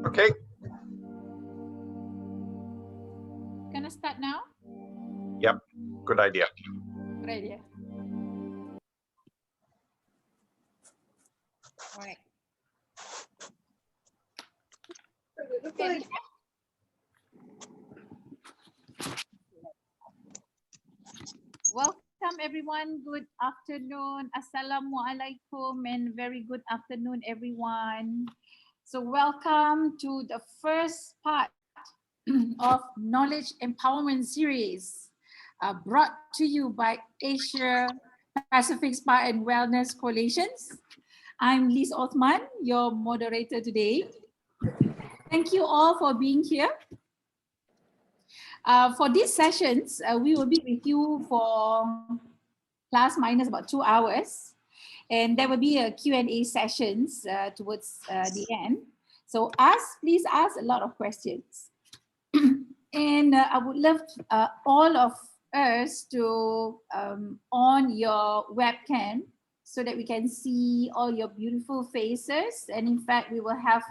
Okay. Gonna start now? Yep. Good idea. Good idea. All right. Okay. Welcome everyone. Good afternoon. Assalamualaikum and very good afternoon everyone. So welcome to the first part of Knowledge Empowerment Series brought to you by Asia Pacific Spa and Wellness Coalitions. I'm Liz Othman, your moderator today. Thank you all for being here. For these sessions, we will be with you for plus minus about 2 hours. And there will be a Q&A sessions towards the end. So please ask a lot of questions. And I would love all of us to on your webcam so that we can see all your beautiful faces. And in fact, we will have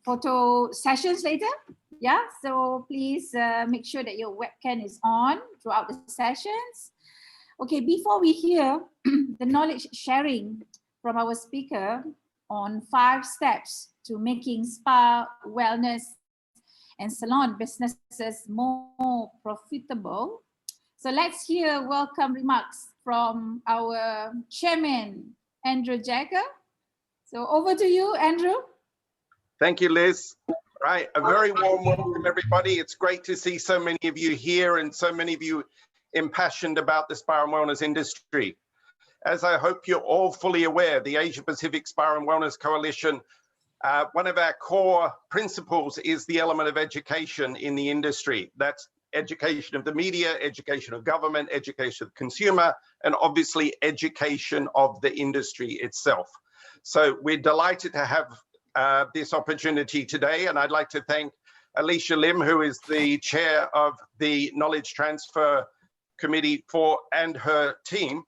photo sessions later. Yeah, so please make sure that your webcam is on throughout the sessions. Okay, before we hear the knowledge sharing from our speaker on 5 steps to making spa, wellness, and salon businesses more profitable. So let's hear welcome remarks from our chairman, Andrew Jagger. So over to you, Andrew. Thank you, Liz. Right, a very warm welcome, everybody. It's great to see so many of you here and so many of you impassioned about the spa and wellness industry. As I hope you're all fully aware, the Asia Pacific Spa and Wellness Coalition, one of our core principles is the element of education in the industry. That's education of the media, education of government, education of the consumer, and obviously education of the industry itself. So we're delighted to have this opportunity today, and I'd like to thank Alicia Lim, who is the chair of the Knowledge Transfer Committee and her team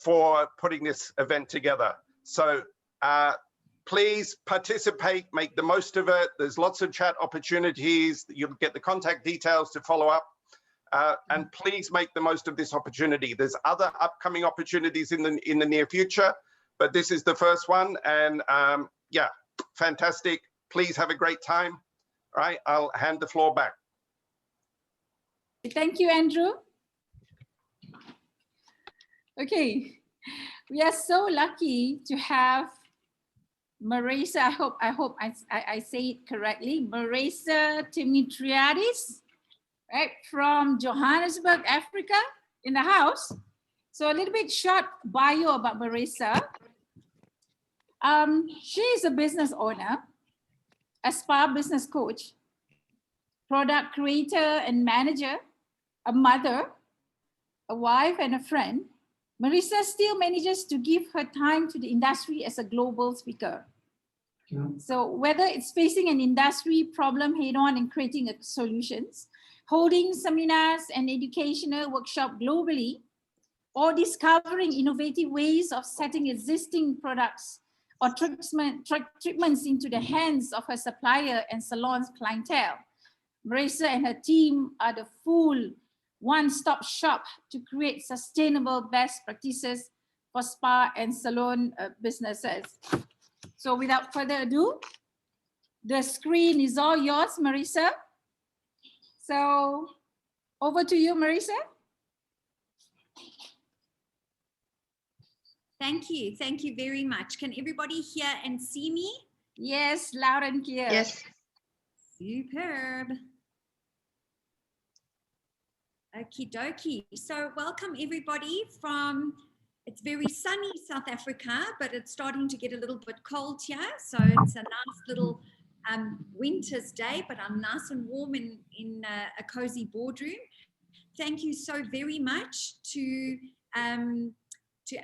for putting this event together. So please participate, make the most of it. There's lots of chat opportunities. You'll get the contact details to follow up. And please make the most of this opportunity. There's other upcoming opportunities in the near future, but this is the first one. And yeah, fantastic. Please have a great time. All right, I'll hand the floor back. Thank you, Andrew. Okay, we are so lucky to have Marisa, I hope I say it correctly, Marisa Dimitriadis, right, from Johannesburg, Africa, in the house. So a little bit short bio about Marisa. She is a business owner, a spa business coach, product creator and manager, a mother, a wife, and a friend. Marisa still manages to give her time to the industry as a global speaker. Yeah. So whether it's facing an industry problem head-on and creating solutions, holding seminars and educational workshops globally, or discovering innovative ways of setting existing products or treatments into the hands of her supplier and salon's clientele, Marisa and her team are the full one-stop shop to create sustainable best practices for spa and salon businesses. So without further ado, the screen is all yours, Marisa. So over to you, Marisa. Thank you. Thank you very much. Can everybody hear and see me? Yes, loud and clear. Yes. Superb. Okie dokie. So welcome everybody from, it's very sunny South Africa, but it's starting to get a little bit cold here. So it's a nice little winter's day, but I'm nice and warm in a cozy boardroom. Thank you so very much to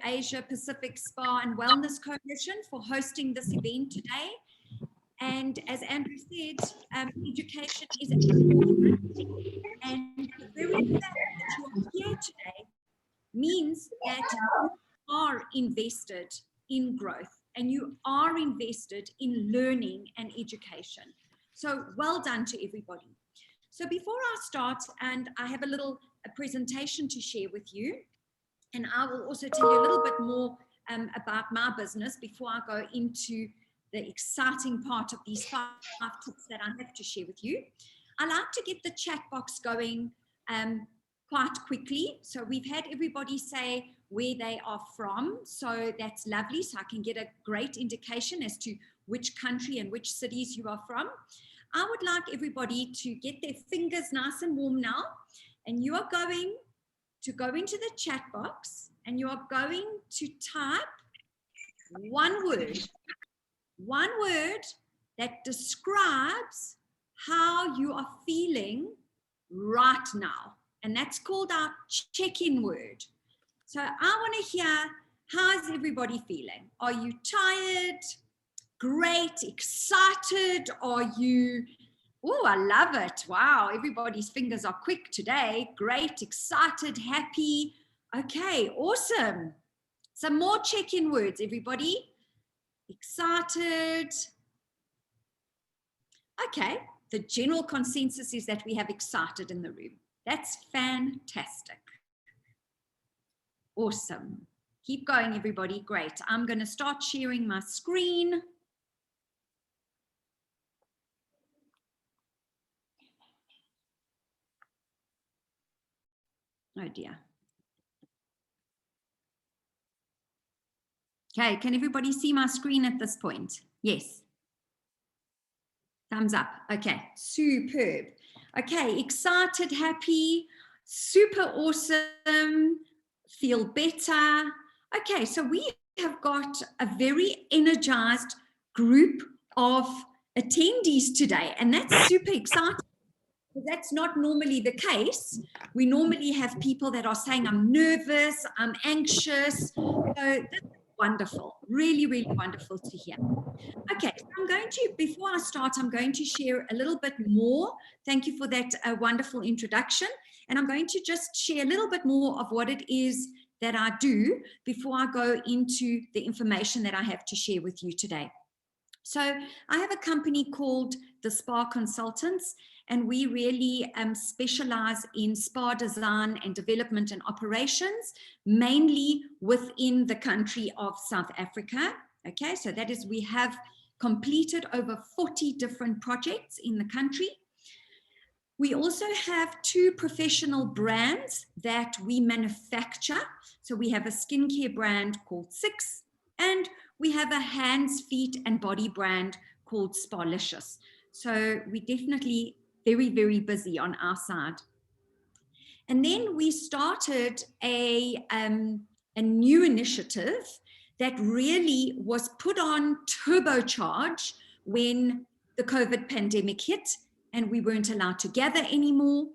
Asia Pacific Spa and Wellness Coalition for hosting this event today. And as Andrew said, education is important. And the very fact that you are here today means that you are invested in growth and you are invested in learning and education. So well done to everybody. So before I start, and I have a presentation to share with you, and I will also tell you a little bit more about my business before I go into the exciting part of these 5 tips that I have to share with you. I like to get the chat box going quite quickly. So we've had everybody say where they are from. So that's lovely. So I can get a great indication as to which country and which cities you are from. I would like everybody to get their fingers nice and warm now. And you are going to go into the chat box and you are going to type one word that describes how you are feeling right now. And that's called our check-in word. So I want to hear, how's everybody feeling? Are you tired? Great, excited? Are you, oh, I love it. Wow, everybody's fingers are quick today. Great, excited, happy. Okay, awesome. Some more check-in words, everybody. Excited. Okay, the general consensus is that we have excited in the room. That's fantastic. Awesome. Keep going, everybody. Great. I'm going to start sharing my screen. Oh dear. Okay, can everybody see my screen at this point? Yes. Thumbs up. Okay, superb. Okay, excited, happy, super awesome, feel better. Okay, so we have got a very energized group of attendees today, and that's super exciting. That's not normally the case. We normally have people that are saying, I'm nervous, I'm anxious. So this is wonderful, really, really wonderful to hear. Okay, so I'm going to, before I start, I'm going to share a little bit more. Thank you for that wonderful introduction. And I'm going to just share a little bit more of what it is that I do before I go into the information that I have to share with you today. So I have a company called the Spa Consultants, and we really specialize in spa design and development and operations, mainly within the country of South Africa. Okay, so that is, we have completed over 40 different projects in the country. We also have 2 professional brands that we manufacture. So we have a skincare brand called Six, and we have a hands, feet, and body brand called Sparlicious. So we're definitely very, very busy on our side. And then we started a new initiative that really was put on turbocharge when the COVID pandemic hit and we weren't allowed to gather anymore.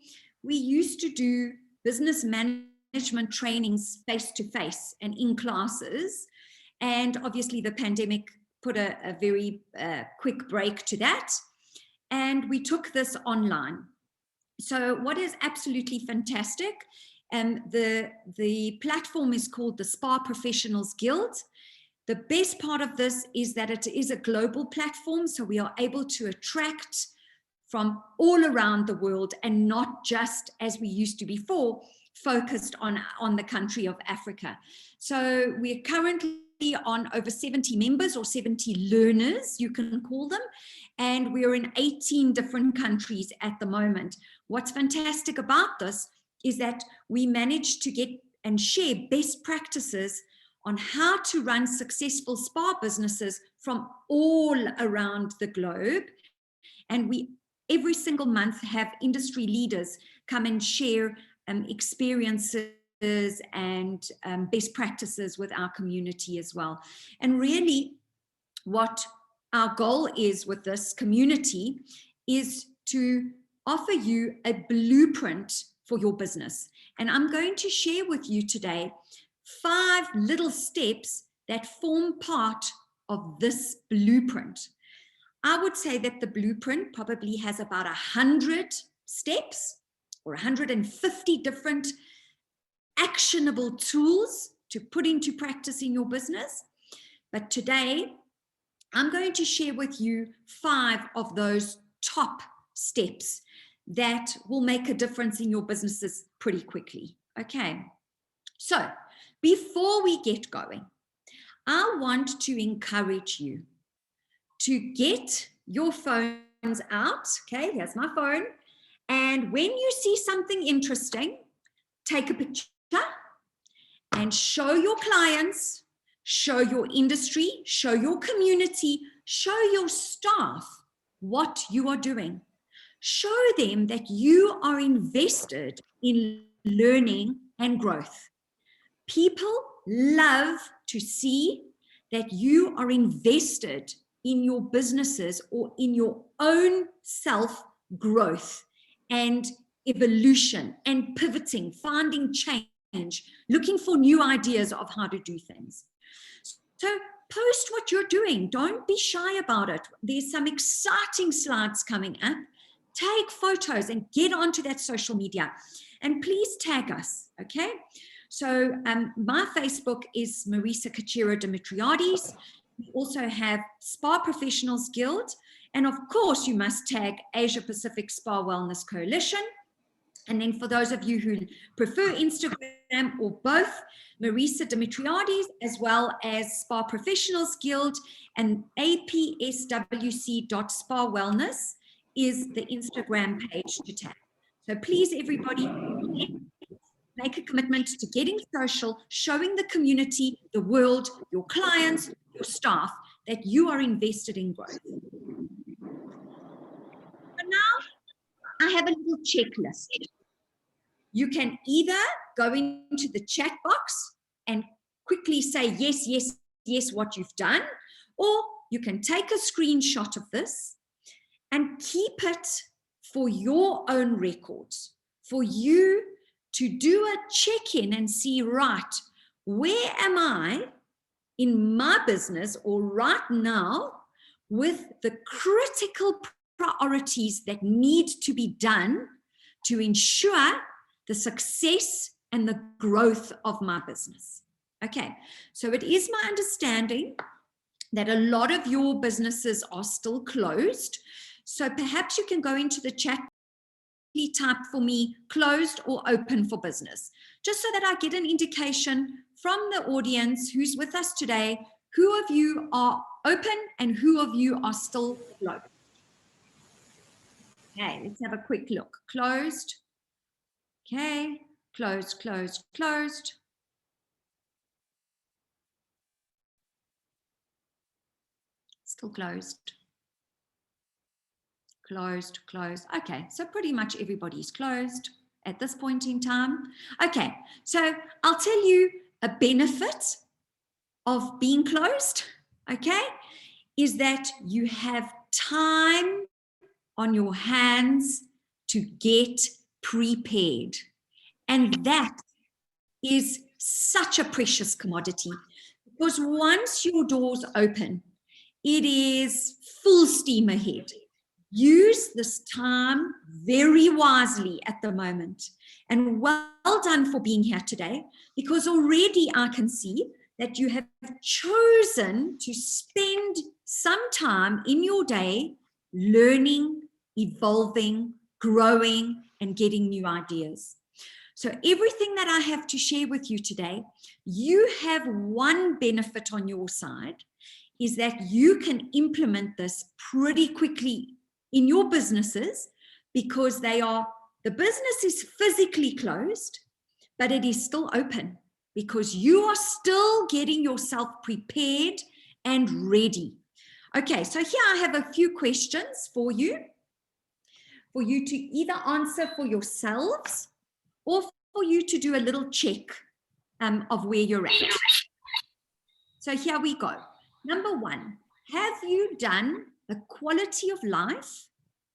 We used to do business management trainings face-to-face and in classes. And obviously the pandemic put a very quick break to that. And we took this online. So what is absolutely fantastic, the platform is called the Spa Professionals Guild. The best part of this is that it is a global platform, so we are able to attract from all around the world and not just, as we used to before, focused on the country of Africa. So we're currently on over 70 members or 70 learners, you can call them, and we're in 18 different countries at the moment. What's fantastic about this is that we managed to get and share best practices on how to run successful spa businesses from all around the globe. And we every single month have industry leaders come and share experiences and best practices with our community as well. And really what our goal is with this community is to offer you a blueprint for your business. And I'm going to share with you today 5 little steps that form part of this blueprint. I would say that the blueprint probably has about 100 steps or 150 different actionable tools to put into practice in your business. But today, I'm going to share with you 5 of those top steps that will make a difference in your businesses pretty quickly. Okay, so before we get going, I want to encourage you to get your phones out. Okay, here's my phone. And when you see something interesting, take a picture and show your clients, show your industry, show your community, show your staff what you are doing. Show them that you are invested in learning and growth. People love to see that you are invested in your businesses or in your own self-growth and evolution and pivoting, finding change, looking for new ideas of how to do things. So post what you're doing. Don't be shy about it. There's some exciting slides coming up. Take photos and get onto that social media. And please tag us, okay? So my Facebook is Marisa Kachira Dimitriades. We also have Spa Professionals Guild. And of course, you must tag Asia Pacific Spa Wellness Coalition. And then for those of you who prefer Instagram or both, Marisa Dimitriades, as well as Spa Professionals Guild and apswc.spawellness is the Instagram page to tag. So please, everybody, make a commitment to getting social, showing the community, the world, your clients, your staff, that you are invested in growth. But now I have a little checklist. You can either go into the chat box and quickly say, yes, yes, yes, what you've done, or you can take a screenshot of this and keep it for your own records, for you to do a check-in and see, right, where am I in my business or right now with the critical priorities that need to be done to ensure the success and the growth of my business. Okay, so it is my understanding that a lot of your businesses are still closed. So perhaps you can go into the chat, type for me closed or open for business, just so that I get an indication from the audience who's with us today, who of you are open and who of you are still closed. Okay, let's have a quick look. Closed. Okay, closed, closed, closed. Still closed. Closed, closed. Okay, so pretty much everybody's closed at this point in time. Okay, so I'll tell you a benefit of being closed, okay, is that you have time on your hands to get prepared. And that is such a precious commodity, because once your doors open, it is full steam ahead. Use this time very wisely at the moment. And well done for being here today, because already I can see that you have chosen to spend some time in your day learning, evolving, growing, and getting new ideas. So everything that I have to share with you today, you have one benefit on your side, is that you can implement this pretty quickly in your businesses, because the business is physically closed, but it is still open because you are still getting yourself prepared and ready. Okay, so here I have a few questions for you to either answer for yourselves or for you to do a little check of where you're at. So here we go. Number one, have you done a quality of life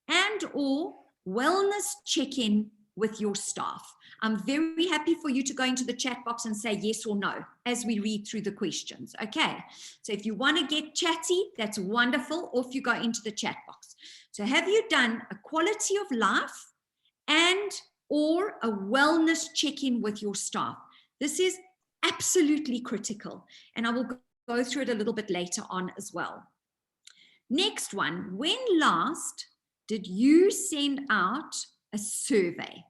and or wellness check-in with your staff? I'm very happy for you to go into the chat box and say yes or no as we read through the questions. Okay, so if you want to get chatty, that's wonderful. Or if you go into the chat box. So have you done a quality of life and or a wellness check-in with your staff? This is absolutely critical, and I will go through it a little bit later on as well. Next one, when last did you send out a survey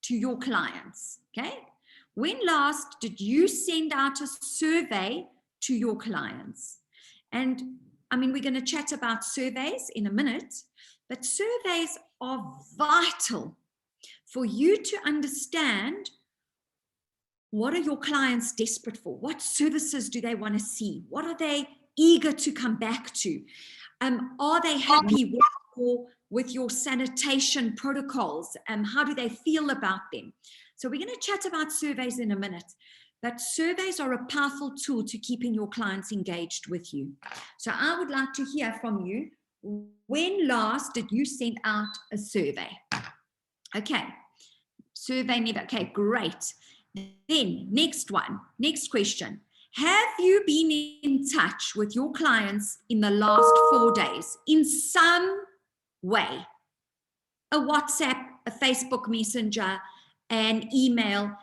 to your clients? Okay, when last did you send out a survey to your clients? And I mean, we're going to chat about surveys in a minute, but surveys are vital for you to understand what are your clients desperate for? What services do they want to see? What are they eager to come back to? Are they happy with your sanitation protocols? How do they feel about them? So we're going to chat about surveys in a minute, but surveys are a powerful tool to keeping your clients engaged with you. So I would like to hear from you. When last did you send out a survey? Okay, survey never. Okay, great. Then next one, next question. Have you been in touch with your clients in the last 4 days in some way? A WhatsApp, a Facebook Messenger, an email.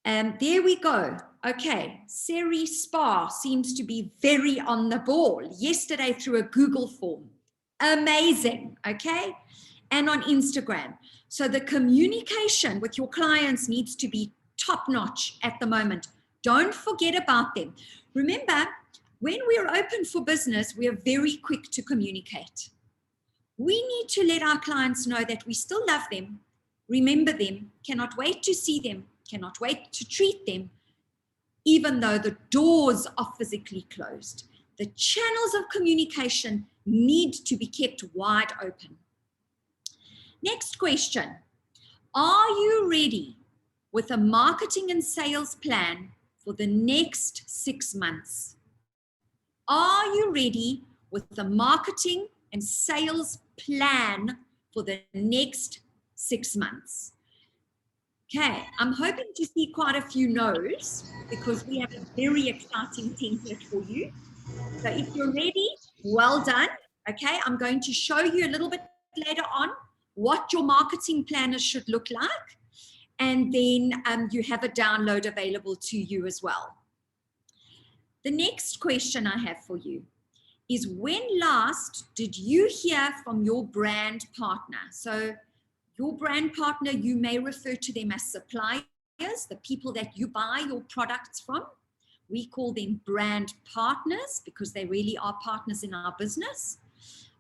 There we go. Okay, Seri Spa seems to be very on the ball. Yesterday through a Google form. Amazing, okay? And on Instagram. So the communication with your clients needs to be top-notch at the moment. Don't forget about them. Remember, when we're open for business, we are very quick to communicate. We need to let our clients know that we still love them, remember them, cannot wait to see them, cannot wait to treat them, even though the doors are physically closed. The channels of communication need to be kept wide open. Next question. Are you ready with a marketing and sales plan for the next 6 months? Are you ready with the marketing and sales plan for the next 6 months? Okay, I'm hoping to see quite a few no's because we have a very exciting template for you. So if you're ready, well done. Okay, I'm going to show you a little bit later on what your marketing planners should look like. And then you have a download available to you as well. The next question I have for you is, when last did you hear from your brand partner? So your brand partner, you may refer to them as suppliers, the people that you buy your products from. We call them brand partners because they really are partners in our business.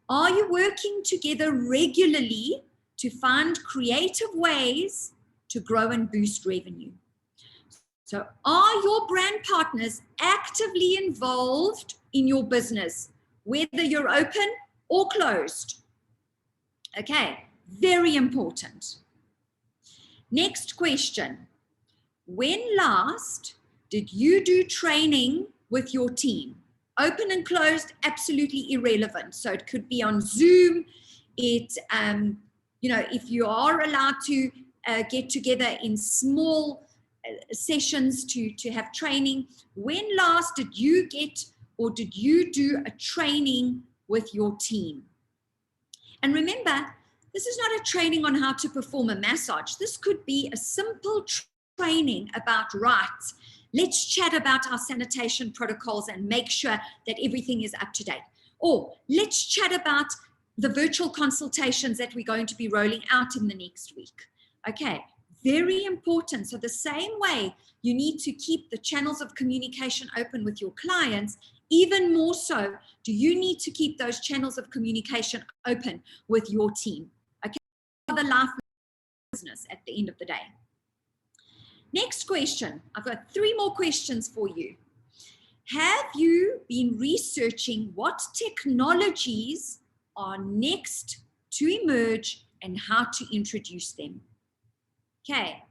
Are you working together regularly to find creative ways to grow and boost revenue? So are your brand partners actively involved in your business, whether you're open or closed? Okay, very important. Next question. When last did you do training with your team? Open and closed, absolutely irrelevant. So it could be on Zoom. It, if you are allowed to get together in small sessions to have training. When last did you get or did you do a training with your team? And remember, this is not a training on how to perform a massage. This could be a simple training about, right, let's chat about our sanitation protocols and make sure that everything is up to date. Or let's chat about the virtual consultations that we're going to be rolling out in the next week. Okay, very important. So the same way you need to keep the channels of communication open with your clients, even more so do you need to keep those channels of communication open with your team. Okay, the life business at the end of the day. Next question. I've got 3 more questions for you. Have you been researching what technologies are next to emerge and how to introduce them? Okay,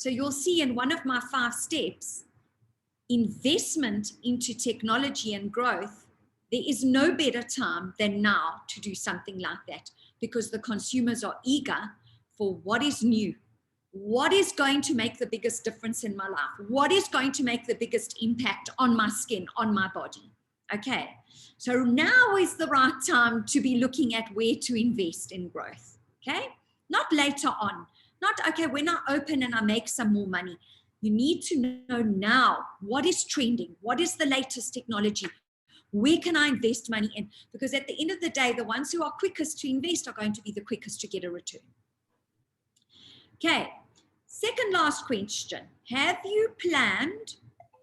So you'll see in one of my 5 steps, investment into technology and growth, there is no better time than now to do something like that, because the consumers are eager for what is new, what is going to make the biggest difference in my life, what is going to make the biggest impact on my skin, on my body. Okay, so now is the right time to be looking at where to invest in growth. Okay, not later on, not, okay, when I open and I make some more money. You need to know now what is trending, what is the latest technology, where can I invest money in? Because at the end of the day, the ones who are quickest to invest are going to be the quickest to get a return. Okay, second last question. Have you planned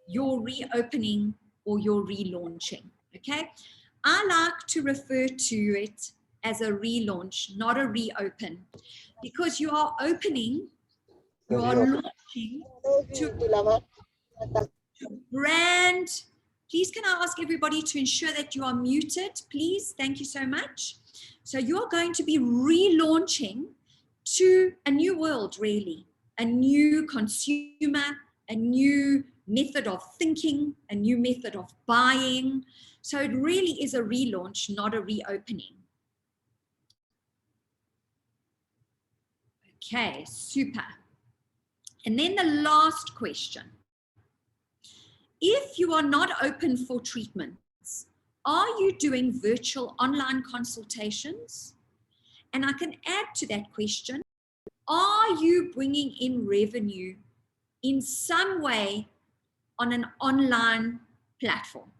your reopening or your relaunching? Okay, I like to refer to it as a relaunch, not a reopen, because you are opening, you are launching to brand. Please, can I ask everybody to ensure that you are muted, please? Thank you so much. So you're going to be relaunching to a new world, really, a new consumer, a new method of thinking, a new method of buying. So it really is a relaunch, not a reopening. Okay, super. And then the last question. If you are not open for treatments, are you doing virtual online consultations? And I can add to that question, are you bringing in revenue in some way on an online platform?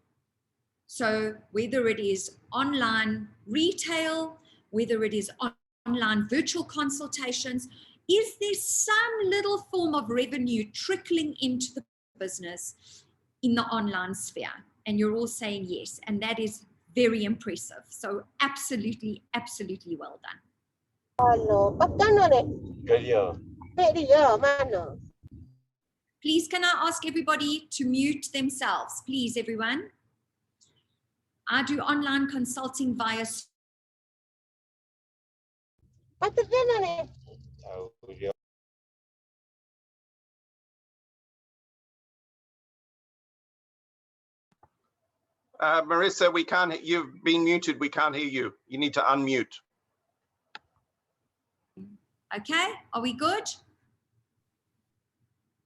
So whether it is online retail, whether it is online virtual consultations, is there some little form of revenue trickling into the business in the online sphere? And you're all saying yes, and that is very impressive. So absolutely, absolutely well done. Please, can I ask everybody to mute themselves? Please, everyone. I do online consulting via. Marissa, we can't, you've been muted. We can't hear you. You need to unmute. Okay, are we good?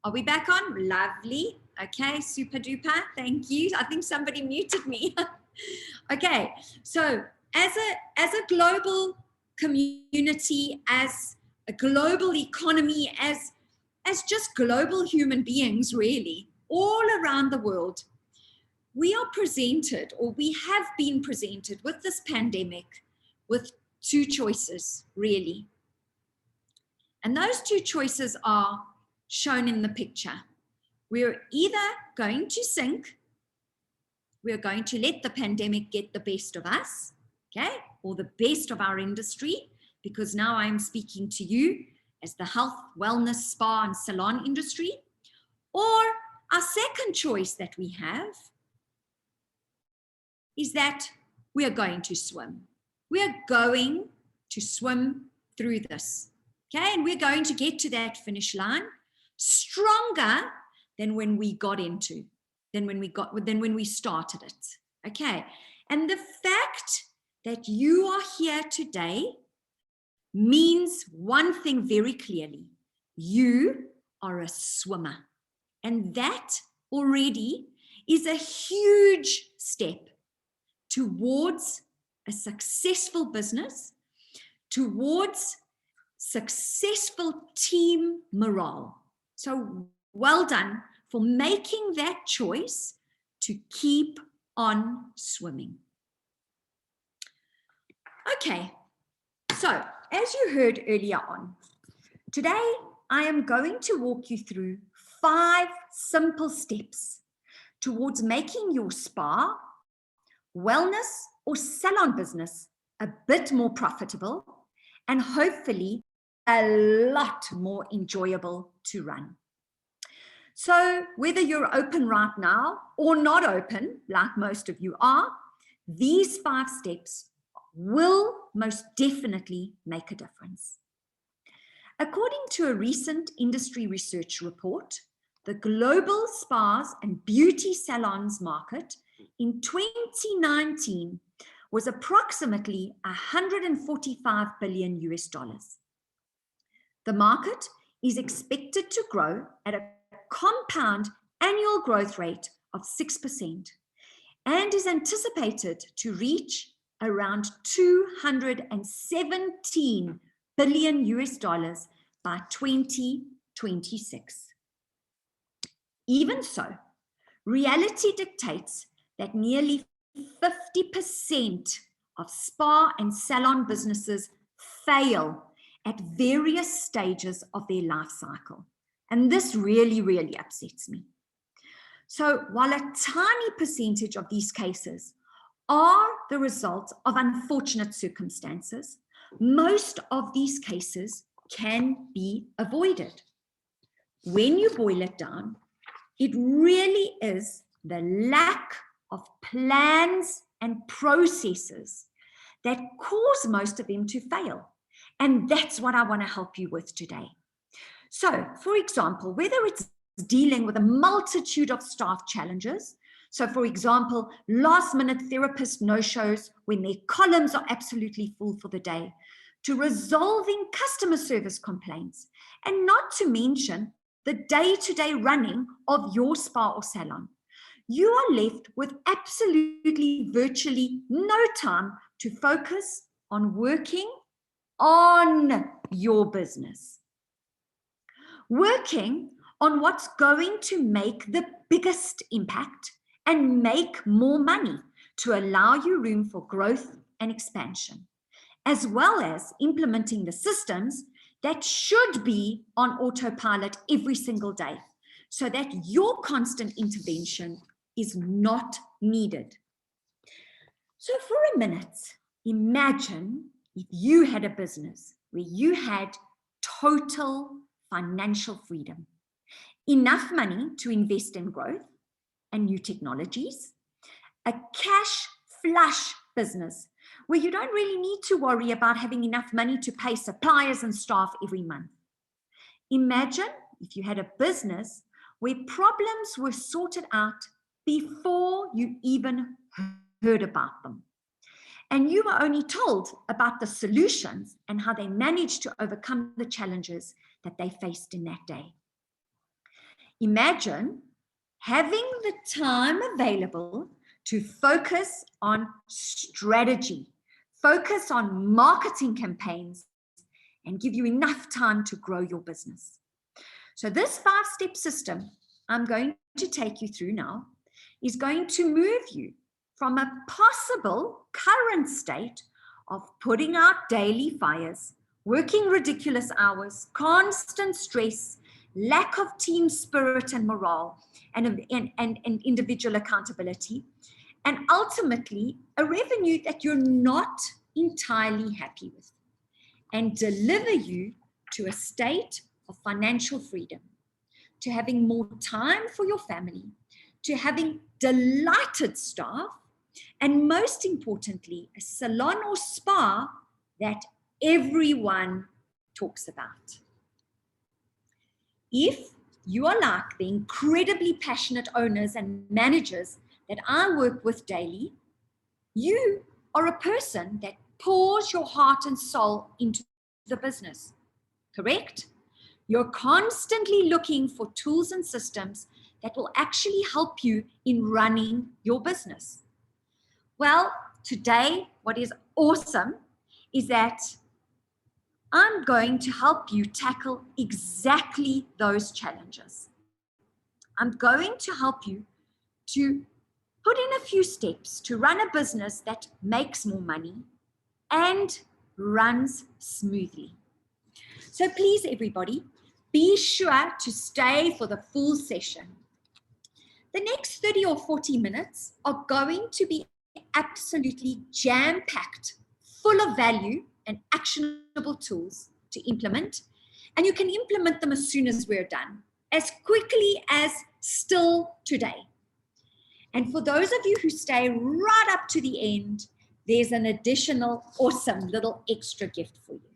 Are we back on? Lovely. Okay, super duper. Thank you. I think somebody muted me. Okay, so as a global community, as a global economy, as just global human beings, really, all around the world, we are presented, or we have been presented with this pandemic with 2 choices, really. And those 2 choices are shown in the picture. We're either going to sink, we're going to let the pandemic get the best of us, okay, or the best of our industry, because now I'm speaking to you as the health, wellness, spa, and salon industry. Or our second choice that we have is that we are going to swim. We are going to swim through this, okay? And we're going to get to that finish line stronger than when we got into, than when we started it, okay? And the fact that you are here today means one thing very clearly: you are a swimmer, and that already is a huge step towards a successful business, towards successful team morale. So well done for making that choice to keep on swimming. Okay, so as you heard earlier on, today I am going to walk you through 5 simple steps towards making your spa, wellness, or salon business a bit more profitable and hopefully a lot more enjoyable to run. So whether you're open right now or not open, like most of you are, these 5 steps will most definitely make a difference. According to a recent industry research report, the global spas and beauty salons market in 2019 was approximately $145 billion US. The market is expected to grow at a compound annual growth rate of 6% and is anticipated to reach around $217 billion US by 2026. Even so, reality dictates that nearly 50% of spa and salon businesses fail at various stages of their life cycle. And this really, really upsets me. So while a tiny percentage of these cases are the result of unfortunate circumstances, most of these cases can be avoided. When you boil it down, it really is the lack of plans and processes that cause most of them to fail. And that's what I want to help you with today. So, for example, whether it's dealing with a multitude of staff challenges, so for example, last-minute therapist no-shows when their columns are absolutely full for the day, to resolving customer service complaints, and not to mention the day-to-day running of your spa or salon, you are left with absolutely virtually no time to focus on working on your business. Working on what's going to make the biggest impact and make more money to allow you room for growth and expansion, as well as implementing the systems that should be on autopilot every single day so that your constant intervention is not needed. So for a minute, imagine if you had a business where you had total financial freedom, enough money to invest in growth and new technologies, a cash flush business where you don't really need to worry about having enough money to pay suppliers and staff every month. Imagine if you had a business where problems were sorted out before you even heard about them, and you were only told about the solutions and how they managed to overcome the challenges that they faced in that day. Imagine having the time available to focus on strategy, focus on marketing campaigns, and give you enough time to grow your business. So this 5-step system I'm going to take you through now is going to move you from a possible current state of putting out daily fires, working ridiculous hours, constant stress, lack of team spirit and morale, and individual accountability, and ultimately a revenue that you're not entirely happy with, and deliver you to a state of financial freedom, to having more time for your family, to having delighted staff, and most importantly, a salon or spa that everyone talks about. If you are like the incredibly passionate owners and managers that I work with daily, you are a person that pours your heart and soul into the business, correct? You're constantly looking for tools and systems that will actually help you in running your business. Well, today, what is awesome is that I'm going to help you tackle exactly those challenges. I'm going to help you to put in a few steps to run a business that makes more money and runs smoothly. So please, everybody, be sure to stay for the full session. The next 30 or 40 minutes are going to be absolutely jam-packed, full of value and actionable tools to implement. And you can implement them as soon as we're done, as quickly as still today. And for those of you who stay right up to the end, there's an additional awesome little extra gift for you.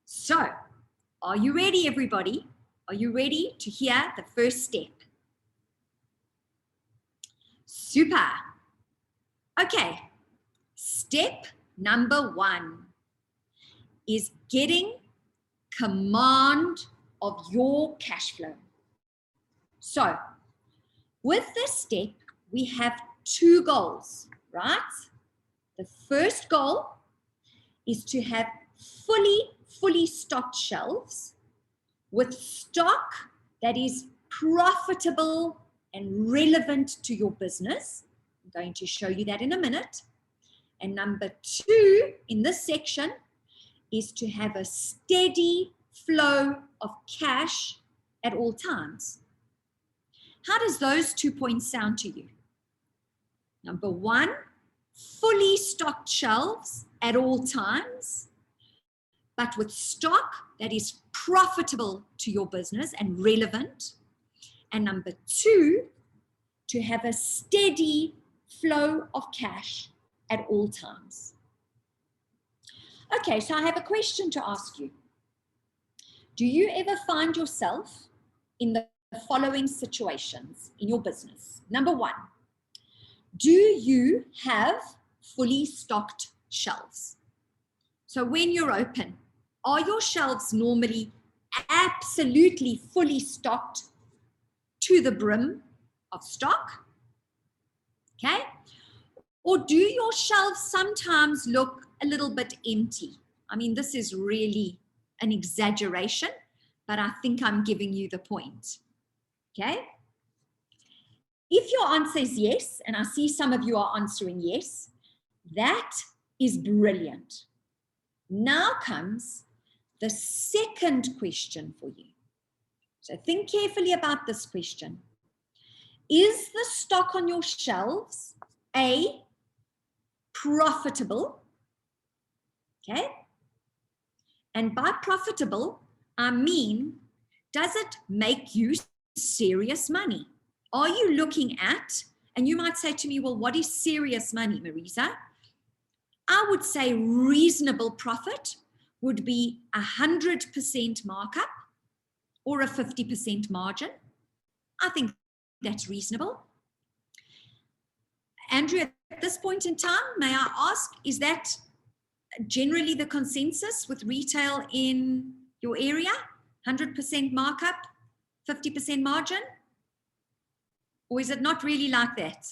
So Are you ready, everybody? Are you ready to hear the first step? Super. Okay, step number 1 is getting command of your cash flow. So, with this step, we have 2 goals, right? The first goal is to have fully stocked shelves with stock that is profitable and relevant to your business. I'm going to show you that in a minute. And number 2 in this section is to have a steady flow of cash at all times. How does those 2 points sound to you? Number 1, fully stocked shelves at all times, but with stock that is profitable to your business and relevant. And number 2, to have a steady flow of cash at all times. Okay, so I have a question to ask you. Do you ever find yourself in the following situations in your business? Number 1, do you have fully stocked shelves? So when you're open, are your shelves normally absolutely fully stocked to the brim of stock? Okay? Or do your shelves sometimes look a little bit empty? I mean, this is really an exaggeration, but I think I'm giving you the point. Okay? If your answer is yes, and I see some of you are answering yes, that is brilliant. Now comes the second question for you. So think carefully about this question. Is the stock on your shelves A, profitable? Okay. And by profitable, I mean, does it make you serious money? Are you looking at, and you might say to me, well, what is serious money, Marisa? I would say reasonable profit would be 100% markup or a 50% margin. I think that's reasonable. Andrew, at this point in time, may I ask, is that generally the consensus with retail in your area? 100% markup, 50% margin? Or is it not really like that?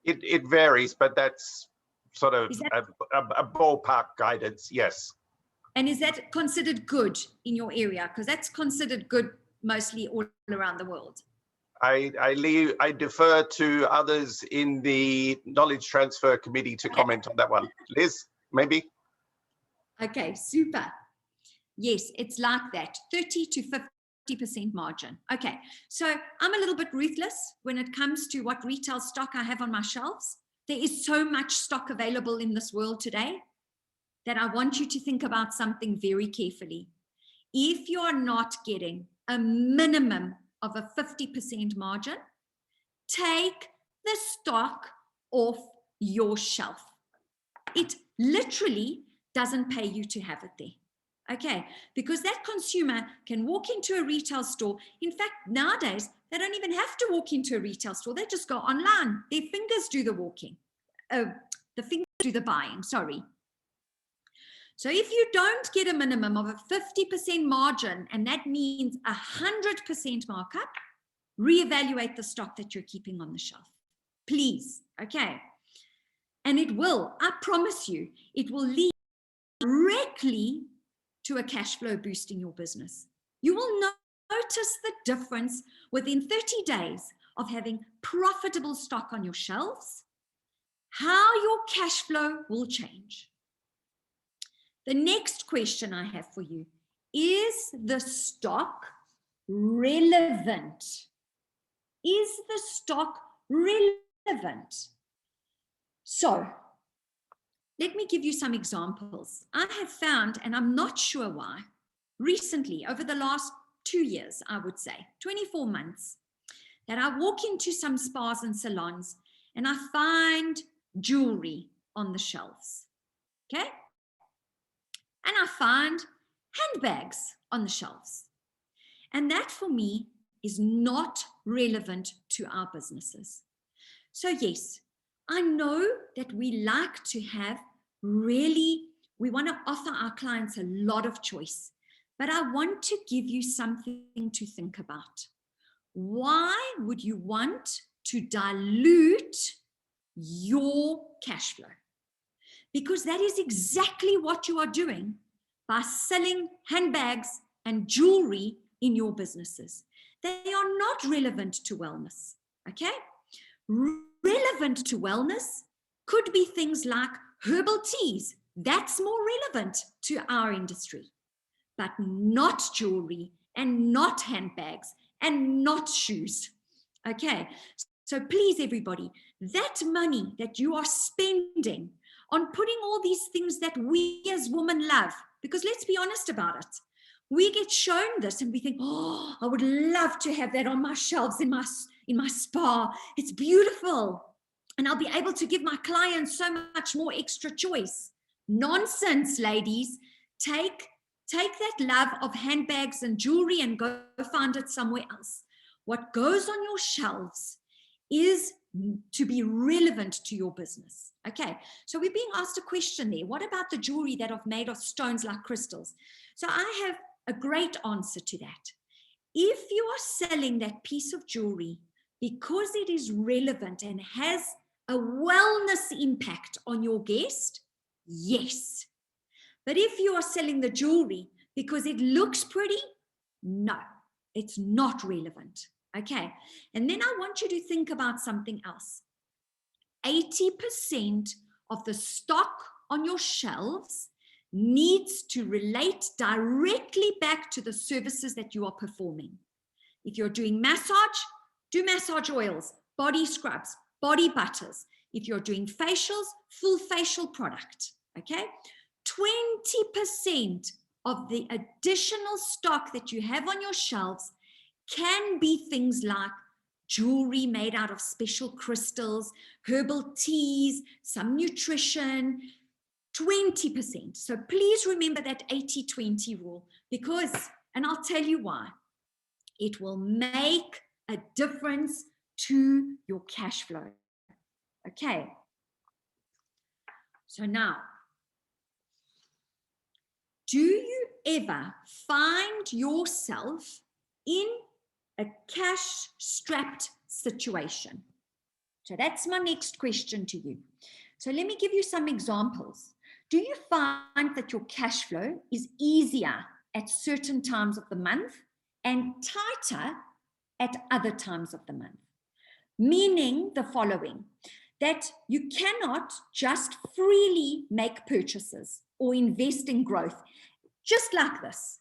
It varies, but that's sort of a ballpark guidance, yes. And is that considered good in your area? Because that's considered good mostly all around the world. I defer to others in the knowledge transfer committee to comment on that one. Liz, maybe? Okay, super. Yes, it's like that, 30 to 50% margin. Okay, so I'm a little bit ruthless when it comes to what retail stock I have on my shelves. There is so much stock available in this world today that I want you to think about something very carefully. If you are not getting a minimum of a 50% margin, take the stock off your shelf. It literally doesn't pay you to have it there. Okay, because that consumer can walk into a retail store. In fact, nowadays, they don't even have to walk into a retail store. They just go online. Their fingers do the walking. The fingers do the buying, sorry. So if you don't get a minimum of a 50% margin, and that means 100% markup, reevaluate the stock that you're keeping on the shelf. Please, okay? And it will, I promise you, it will lead directly to a cash flow boost in your business. You will notice the difference within 30 days of having profitable stock on your shelves, how your cash flow will change. The next question I have for you, is the stock relevant? Is the stock relevant? So, let me give you some examples. I have found, and I'm not sure why, recently, over the last 2 years, I would say, 24 months, that I walk into some spas and salons and I find jewelry on the shelves, okay? And I find handbags on the shelves. And that for me is not relevant to our businesses. So yes, I know that we like to have we want to offer our clients a lot of choice, but I want to give you something to think about. Why would you want to dilute your cash flow? Because that is exactly what you are doing by selling handbags and jewelry in your businesses. They are not relevant to wellness, okay? Relevant to wellness could be things like herbal teas. That's more relevant to our industry, but not jewelry and not handbags and not shoes, okay? So please, everybody, that money that you are spending on putting all these things that we as women love, because let's be honest about it, we get shown this and we think, oh, I would love to have that on my shelves in my spa. It's beautiful. And I'll be able to give my clients so much more extra choice. Nonsense, ladies. Take that love of handbags and jewelry and go find it somewhere else. What goes on your shelves is to be relevant to your business. Okay, so we're being asked a question there. What about the jewelry that are made of stones like crystals? So I have a great answer to that. If you are selling that piece of jewelry because it is relevant and has a wellness impact on your guest, yes. But if you are selling the jewelry because it looks pretty, no, it's not relevant. Okay, and then I want you to think about something else. 80% of the stock on your shelves needs to relate directly back to the services that you are performing. If you're doing massage, do massage oils, body scrubs, body butters. If you're doing facials, full facial product, okay? 20% of the additional stock that you have on your shelves can be things like jewelry made out of special crystals, herbal teas, some nutrition, 20%. So please remember that 80-20 rule, because, and I'll tell you why, it will make a difference to your cash flow. Okay. So now, do you ever find yourself in a cash-strapped situation? So that's my next question to you. So let me give you some examples. Do you find that your cash flow is easier at certain times of the month and tighter at other times of the month? Meaning the following, that you cannot just freely make purchases or invest in growth just like this,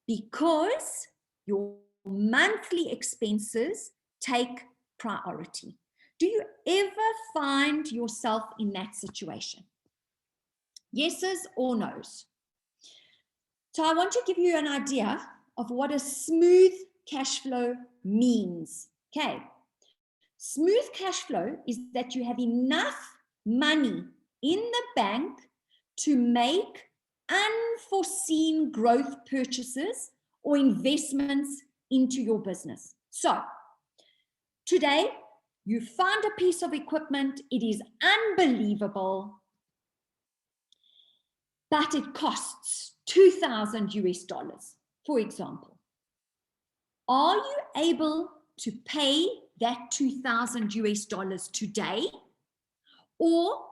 because your monthly expenses take priority. Do you ever find yourself in that situation? Yeses or nos? So I want to give you an idea of what a smooth cash flow means. Okay. Smooth cash flow is that you have enough money in the bank to make unforeseen growth purchases or investments into your business. So today you found a piece of equipment, it is unbelievable, but it costs $2,000, for example. Are you able to pay that $2,000 today? Or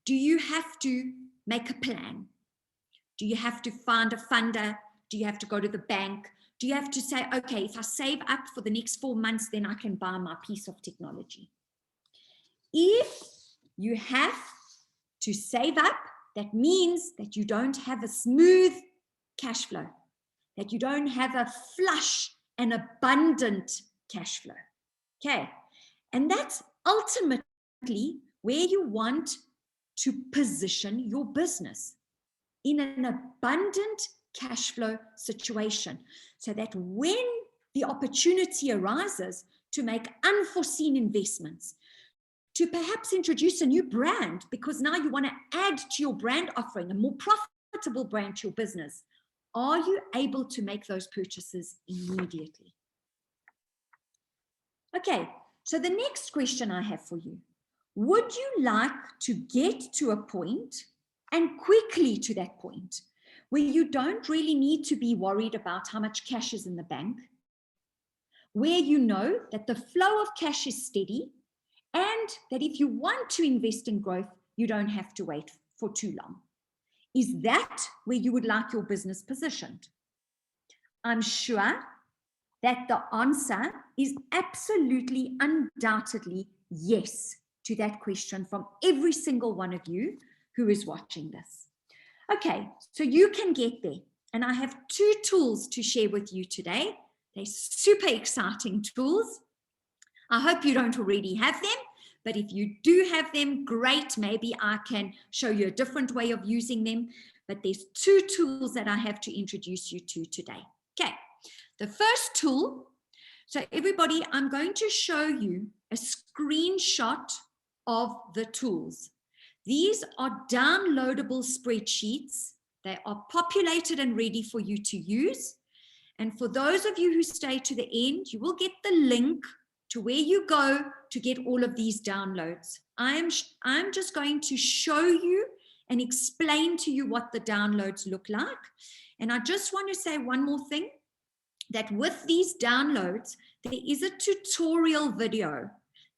do you have to make a plan? Do you have to find a funder? Do you have to go to the bank? Do you have to say, okay, if I save up for the next 4 months, then I can buy my piece of technology? If you have to save up, that means that you don't have a smooth cash flow, that you don't have a flush and abundant cash flow. Okay, and that's ultimately where you want to position your business, in an abundant cash flow situation, so that when the opportunity arises to make unforeseen investments, to perhaps introduce a new brand, because now you want to add to your brand offering, a more profitable brand to your business, Are you able to make those purchases immediately? Okay, so the next question I have for you, would you like to get to a point, and quickly to that point, where you don't really need to be worried about how much cash is in the bank, where you know that the flow of cash is steady, and that if you want to invest in growth, you don't have to wait for too long? Is that where you would like your business positioned? I'm sure that the answer is absolutely, undoubtedly yes to that question from every single one of you who is watching this. Okay, so you can get there. And I have 2 tools to share with you today. They're super exciting tools. I hope you don't already have them, but if you do have them, great. Maybe I can show you a different way of using them. But there's 2 tools that I have to introduce you to today. Okay, the first tool. So everybody, I'm going to show you a screenshot of the tools. These are downloadable spreadsheets. They are populated and ready for you to use. And for those of you who stay to the end, you will get the link to where you go to get all of these downloads. I'm just going to show you and explain to you what the downloads look like. And I just want to say one more thing, that with these downloads, there is a tutorial video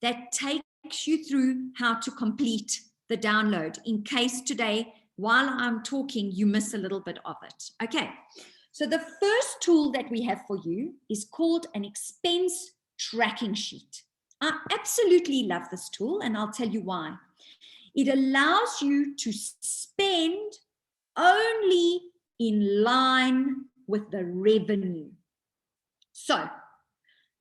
that takes you through how to complete the download, in case today, while I'm talking, you miss a little bit of it. Okay, so the first tool that we have for you is called an expense tracking sheet. I absolutely love this tool, and I'll tell you why. It allows you to spend only in line with the revenue. So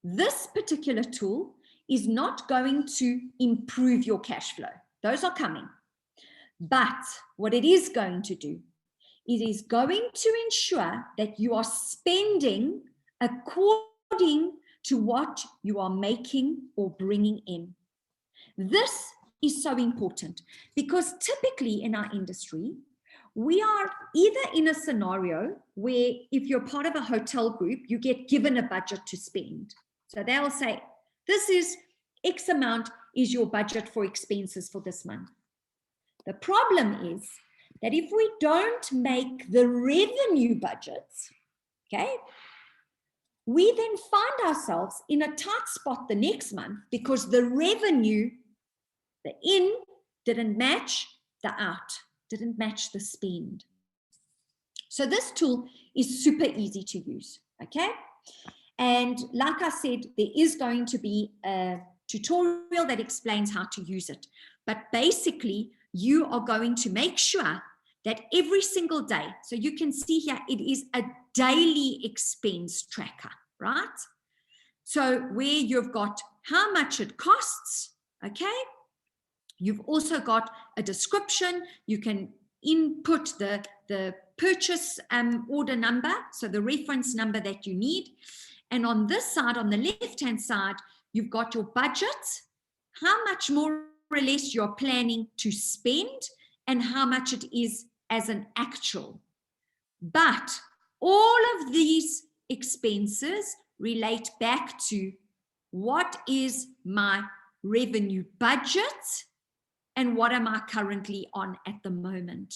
this particular tool is not going to improve your cash flow. Those are coming. But what it is going to do, it is going to ensure that you are spending according to what you are making or bringing in. This is so important because typically in our industry, we are either in a scenario where if you're part of a hotel group, you get given a budget to spend. So they'll say, this is X amount is your budget for expenses for this month. The problem is that if we don't make the revenue budgets, okay, we then find ourselves in a tight spot the next month because the revenue, the in didn't match the out, didn't match the spend. So this tool is super easy to use, okay? And like I said, there is going to be a tutorial that explains how to use it. But basically, you are going to make sure that every single day, so you can see here, it is a daily expense tracker, right? So where you've got how much it costs, okay? You've also got a description. You can input the purchase order number, so the reference number that you need. And on this side, on the left-hand side, you've got your budget, how much more or less you're planning to spend, and how much it is as an actual. But all of these expenses relate back to what is my revenue budget and what am I currently on at the moment,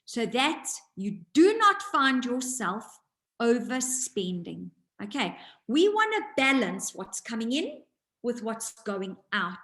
so that you do not find yourself overspending. Okay, we want to balance what's coming in with what's going out.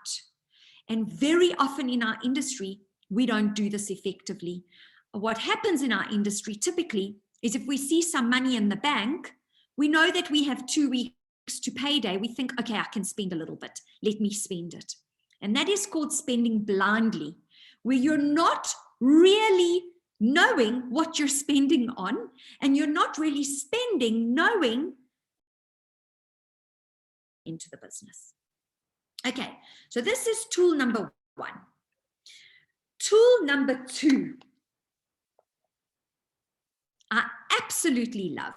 And very often in our industry, we don't do this effectively. What happens in our industry typically is if we see some money in the bank, we know that we have 2 weeks to payday. We think, okay, I can spend a little bit. Let me spend it. And that is called spending blindly, where you're not really knowing what you're spending on, and you're not really spending knowing into the business. Okay, so this is tool number 1. Tool number 2, I absolutely love.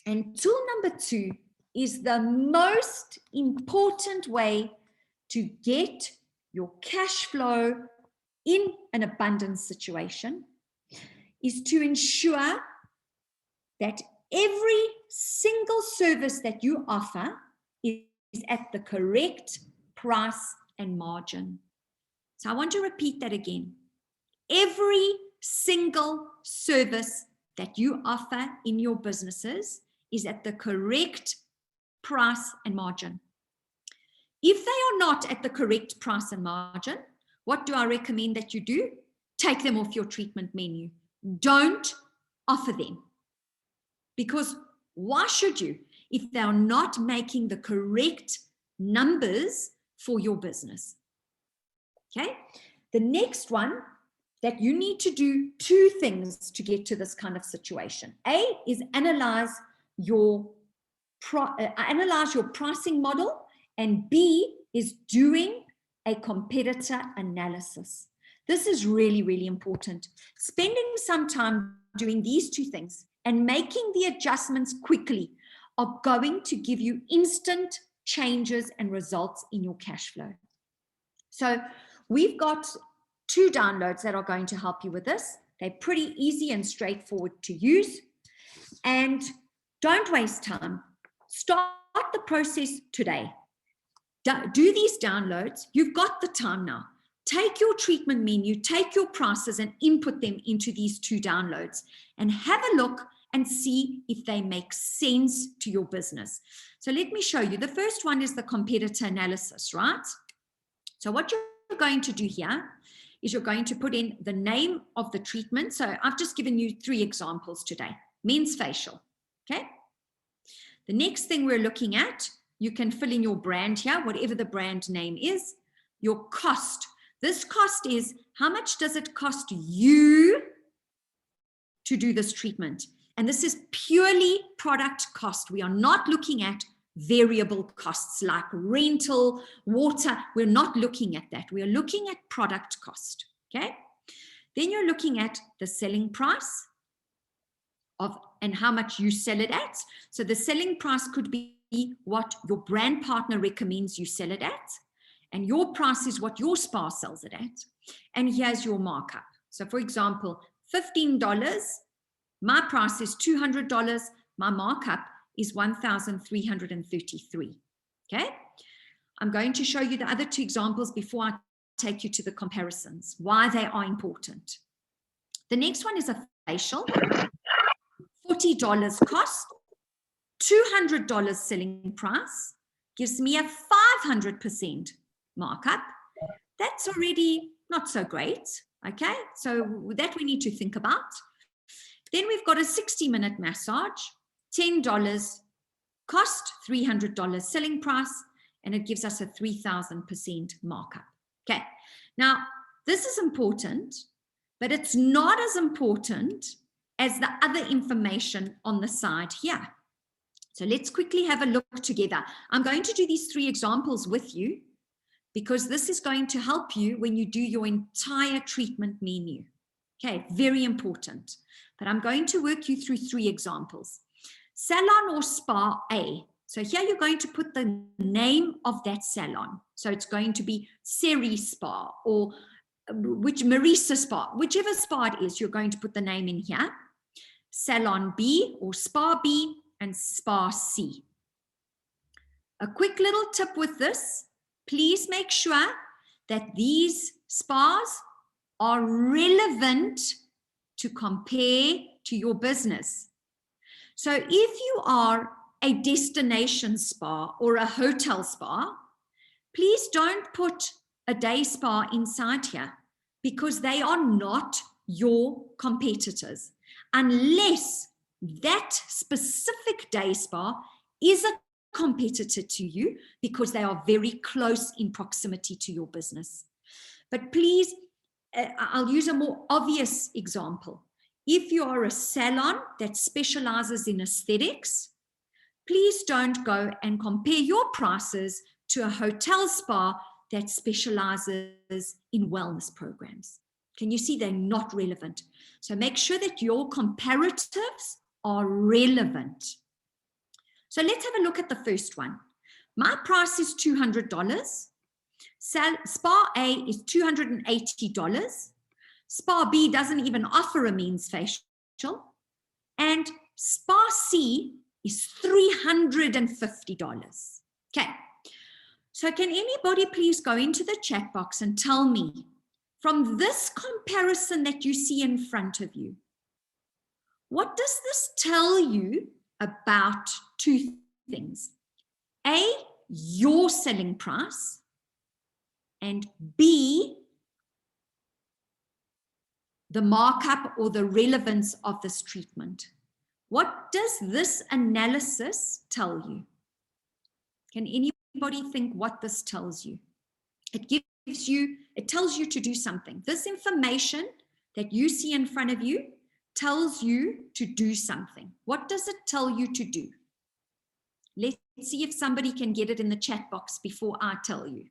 And tool number 2 is the most important way to get your cash flow in an abundance situation, is to ensure that every single service that you offer is at the correct price and margin. So I want to repeat that again. Every single service that you offer in your businesses is at the correct price and margin. If they are not at the correct price and margin, what do I recommend that you do? Take them off your treatment menu. Don't offer them. Because why should you if they are not making the correct numbers for your business? Okay. The next one that you need to do two things to get to this kind of situation. A is analyze your pricing model, and B is doing a competitor analysis. This is really, really important. Spending some time doing these two things and making the adjustments quickly are going to give you instant changes and results in your cash flow. So we've got 2 downloads that are going to help you with this. They're pretty easy and straightforward to use. And don't waste time. Start the process today. Do these downloads. You've got the time now. Take your treatment menu, take your prices and input them into these 2 downloads and have a look and see if they make sense to your business. So let me show you. The first one is the competitor analysis, right? So what you're going to do here is you're going to put in the name of the treatment. So I've just given you 3 examples today. Men's facial, okay? The next thing we're looking at, you can fill in your brand here, whatever the brand name is, your cost. This cost is how much does it cost you to do this treatment? And this is purely product cost. We are not looking at variable costs like rental, water. We're not looking at that. We are looking at product cost, okay? Then you're looking at the selling price and how much you sell it at. So the selling price could be what your brand partner recommends you sell it at. And your price is what your spa sells it at. And here's your markup. So for example, $15, my price is $200, my markup is $1,333. Okay? I'm going to show you the other 2 examples before I take you to the comparisons, why they are important. The next one is a facial, $40 cost, $200 selling price, gives me a 500% markup. That's already not so great, okay? So that we need to think about. Then we've got a 60-minute massage, $10 cost, $300 selling price, and it gives us a 3,000% markup. Okay, now this is important, but it's not as important as the other information on the side here. So let's quickly have a look together. I'm going to do these 3 examples with you because this is going to help you when you do your entire treatment menu. Okay, very important. But I'm going to work you through 3 examples. Salon or spa A. So here you're going to put the name of that salon. So it's going to be Seri Spa or Marisa Spa, whichever spa it is, you're going to put the name in here. Salon B or Spa B and Spa C. A quick little tip with this, please make sure that these spas are relevant to compare to your business. So if you are a destination spa or a hotel spa, please don't put a day spa inside here because they are not your competitors unless that specific day spa is a competitor to you because they are very close in proximity to your business. But please, I'll use a more obvious example. If you are a salon that specializes in aesthetics, please don't go and compare your prices to a hotel spa that specializes in wellness programs. Can you see they're not relevant? So make sure that your comparatives are relevant. So let's have a look at the first one. My price is $200. Spa A is $280. Spa B doesn't even offer a men's facial. And Spa C is $350. Okay. So can anybody please go into the chat box and tell me, from this comparison that you see in front of you, what does this tell you about two things? A, your selling price, and B, the markup or the relevance of this treatment. What does this analysis tell you? Can anybody think what this tells you? It tells you to do something. This information that you see in front of you tells you to do something. What does it tell you to do? Let's see if somebody can get it in the chat box before I tell you.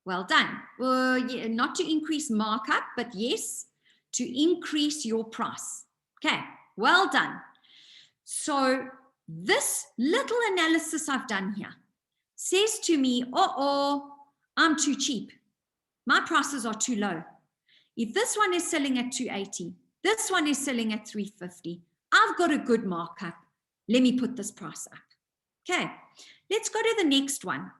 Well done. Well, yeah, not to increase markup, but yes, to increase your price. Okay, well done. So this little analysis I've done here says to me, I'm too cheap. My prices are too low. If this one is selling at 280, this one is selling at 350, I've got a good markup. Let me put this price up. Okay, let's go to the next one.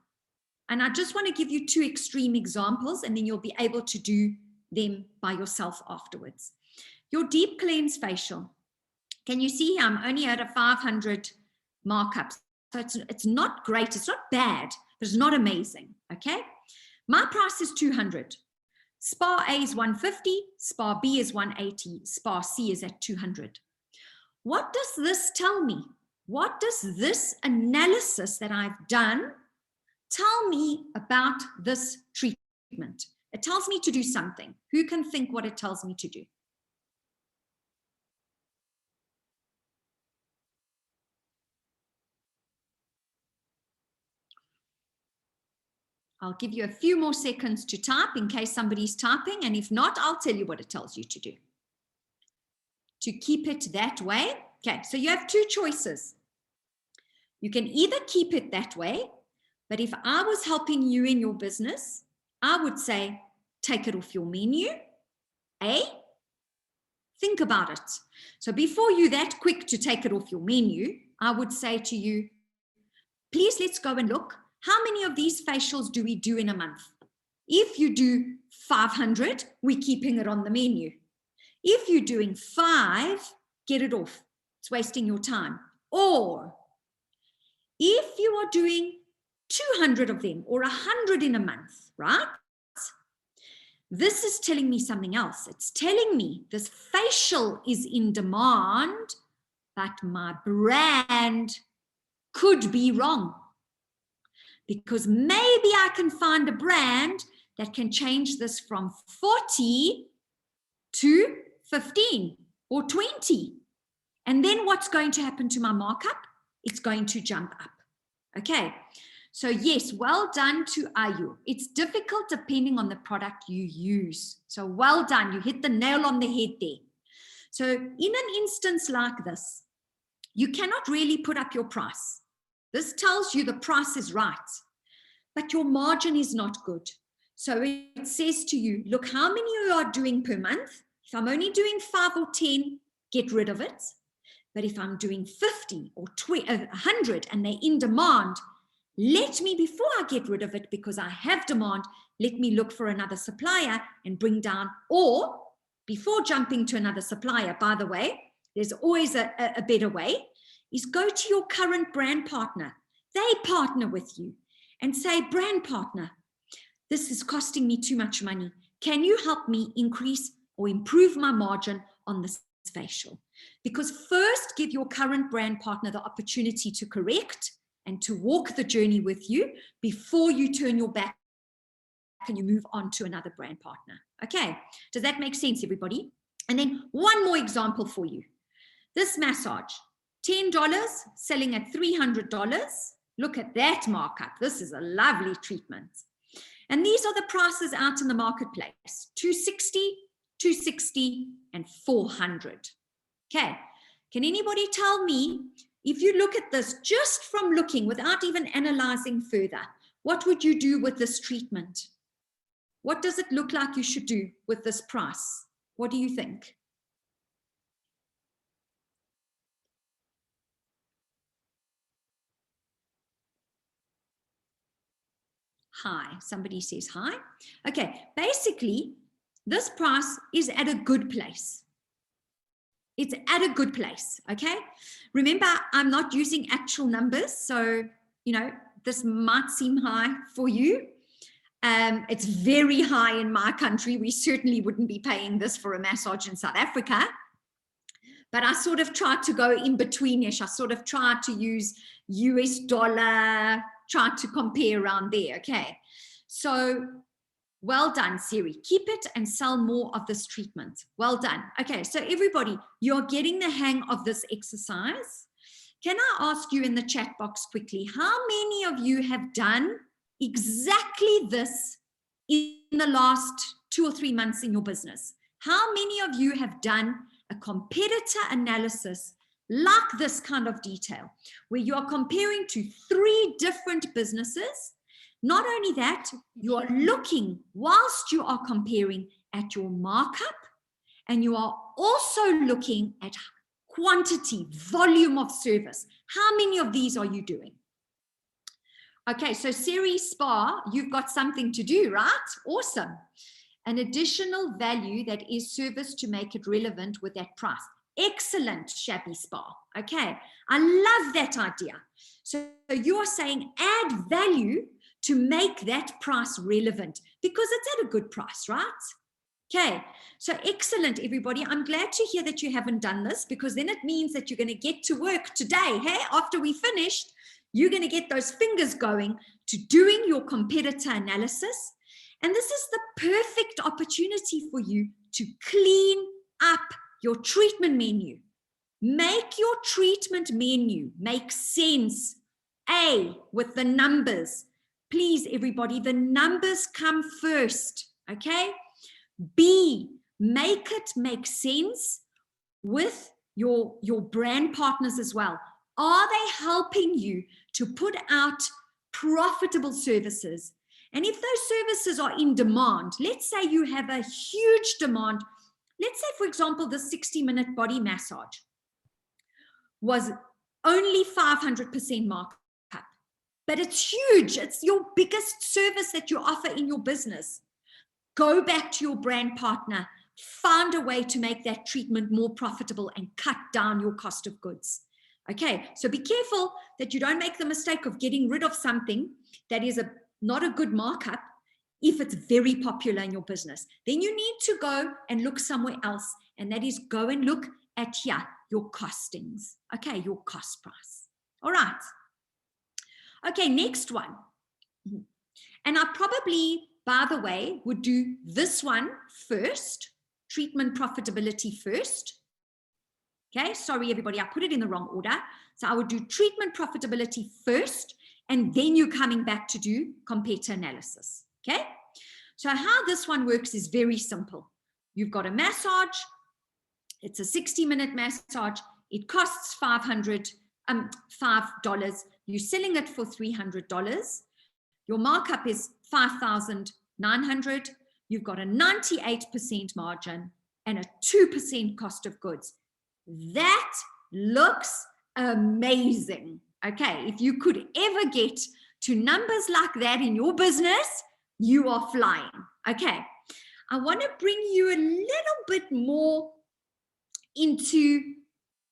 And I just want to give you two extreme examples, and then you'll be able to do them by yourself afterwards. Your deep cleanse facial. Can you see here? I'm only at a 500 markup. So it's not great. It's not bad, but it's not amazing. Okay. My price is 200. Spa A is 150. Spa B is 180. Spa C is at 200. What does this tell me? What does this analysis that I've done tell me about this treatment? It tells me to do something. Who can think what it tells me to do? I'll give you a few more seconds to type in case somebody's typing, and if not, I'll tell you what it tells you to do. To keep it that way. Okay, so you have two choices. You can either keep it that way, but if I was helping you in your business, I would say, take it off your menu. A, think about it. So before you're that quick to take it off your menu, I would say to you, please let's go and look. How many of these facials do we do in a month? If you do 500, we're keeping it on the menu. If you're doing 5, get it off. It's wasting your time. Or if you are doing 200 of them or 100 in a month, right? This is telling me something else. It's telling me this facial is in demand, but my brand could be wrong. Because maybe I can find a brand that can change this from 40 to 15 or 20. And then what's going to happen to my markup? It's going to jump up. Okay. So yes, well done to Ayu. It's difficult depending on the product you use. So well done. You hit the nail on the head there. So in an instance like this, you cannot really put up your price. This tells you the price is right, but your margin is not good. So it says to you, look, how many you are doing per month? If I'm only doing 5 or 10, get rid of it. But if I'm doing 50 or 100 and they're in demand, let me, before I get rid of it, because I have demand, let me look for another supplier and bring down, or before jumping to another supplier, by the way, there's always a better way, is go to your current brand partner. They partner with you and say, brand partner, this is costing me too much money. Can you help me increase or improve my margin on this facial? Because first, give your current brand partner the opportunity to correct and to walk the journey with you before you turn your back and you move on to another brand partner. Okay, does that make sense, everybody? And then one more example for you. This massage, $10, selling at $300. Look at that markup. This is a lovely treatment. And these are the prices out in the marketplace, $260, $260, and $400. Okay, can anybody tell me, if you look at this just from looking without even analyzing further, what would you do with this treatment? What does it look like you should do with this price? What do you think? Hi, somebody says hi. Okay, basically, this price is at a good place. It's at a good place, okay? Remember, I'm not using actual numbers, so, you know, this might seem high for you. It's very high in my country. We certainly wouldn't be paying this for a massage in South Africa. But I sort of tried to go in betweenish. I sort of tried to use US dollar, tried to compare around there, okay? So well done, Siri. Keep it and sell more of this treatment. Well done. Okay, so everybody, you're getting the hang of this exercise. Can I ask you in the chat box quickly, how many of you have done exactly this in the last 2 or 3 months in your business? How many of you have done a competitor analysis like this kind of detail, where you are comparing to 3 different businesses? Not only that, you are looking whilst you are comparing at your markup, and you are also looking at quantity, volume of service. How many of these are you doing? Okay, so Siri Spa, you've got something to do, right? Awesome. An additional value that is service to make it relevant with that price. Excellent, Shabby Spa. Okay, I love that idea. So you are saying add value to make that price relevant because it's at a good price, right? Okay, so excellent, everybody. I'm glad to hear that you haven't done this, because then it means that you're going to get to work today. Hey, after we finished, you're going to get those fingers going to doing your competitor analysis. And this is the perfect opportunity for you to clean up your treatment menu. Make your treatment menu make sense. A, with the numbers. Please, everybody, the numbers come first, okay? B, make it make sense with your brand partners as well. Are they helping you to put out profitable services? And if those services are in demand, let's say you have a huge demand. Let's say, for example, the 60-minute body massage was only 500% markup, but it's huge. It's your biggest service that you offer in your business. Go back to your brand partner, find a way to make that treatment more profitable and cut down your cost of goods. Okay, so be careful that you don't make the mistake of getting rid of something that is not a good markup if it's very popular in your business. Then you need to go and look somewhere else, and that is go and look at your costings. Okay, your cost price. All right. Okay, next one. And I probably, by the way, would do this one first, treatment profitability first. Okay, sorry, everybody, I put it in the wrong order. So I would do treatment profitability first, and then you're coming back to do competitor analysis. Okay, so how this one works is very simple. You've got a massage. It's a 60-minute massage. It costs $5. You're selling it for $300. Your markup is $5,900. You've got a 98% margin and a 2% cost of goods. That looks amazing. Okay, if you could ever get to numbers like that in your business, you are flying. Okay, I want to bring you a little bit more into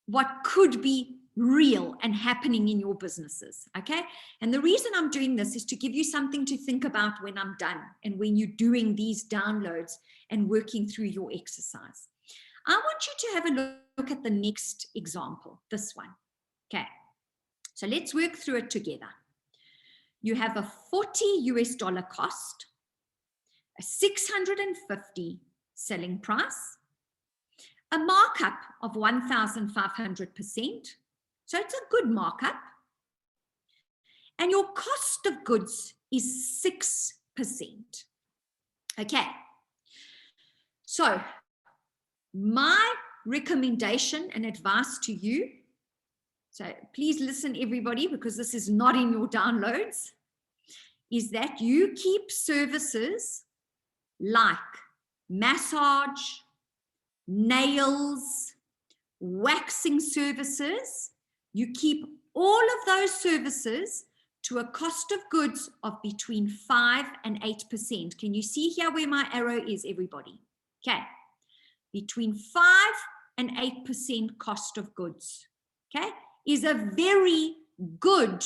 what could be real and happening in your businesses. Okay, and the reason I'm doing this is to give you something to think about when I'm done and when you're doing these downloads and working through your exercise. I want you to have a look at the next example, this one. Okay, so let's work through it together. You have a $40 cost, a $650 selling price, a markup of 1,500%. So it's a good markup. And your cost of goods is 6%. Okay. So my recommendation and advice to you, so please listen, everybody, because this is not in your downloads, is that you keep services like massage, nails, waxing services, you keep all of those services to a cost of goods of between 5 and 8%. Can you see here where my arrow is, everybody? Okay, between 5 and 8% cost of goods, okay, is a very good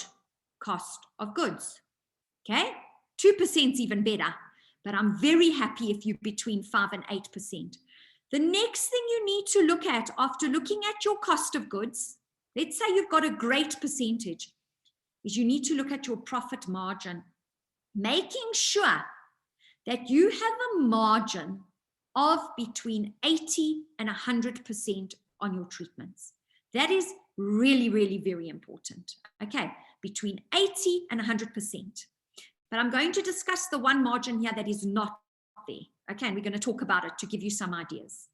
cost of goods, okay? 2% is even better, but I'm very happy if you're between 5 and 8%. The next thing you need to look at after looking at your cost of goods, let's say you've got a great percentage, is you need to look at your profit margin, making sure that you have a margin of between 80 and 100% on your treatments. That is really, really very important. Okay, between 80 and 100%. But I'm going to discuss the one margin here that is not there. Okay, and we're going to talk about it to give you some ideas.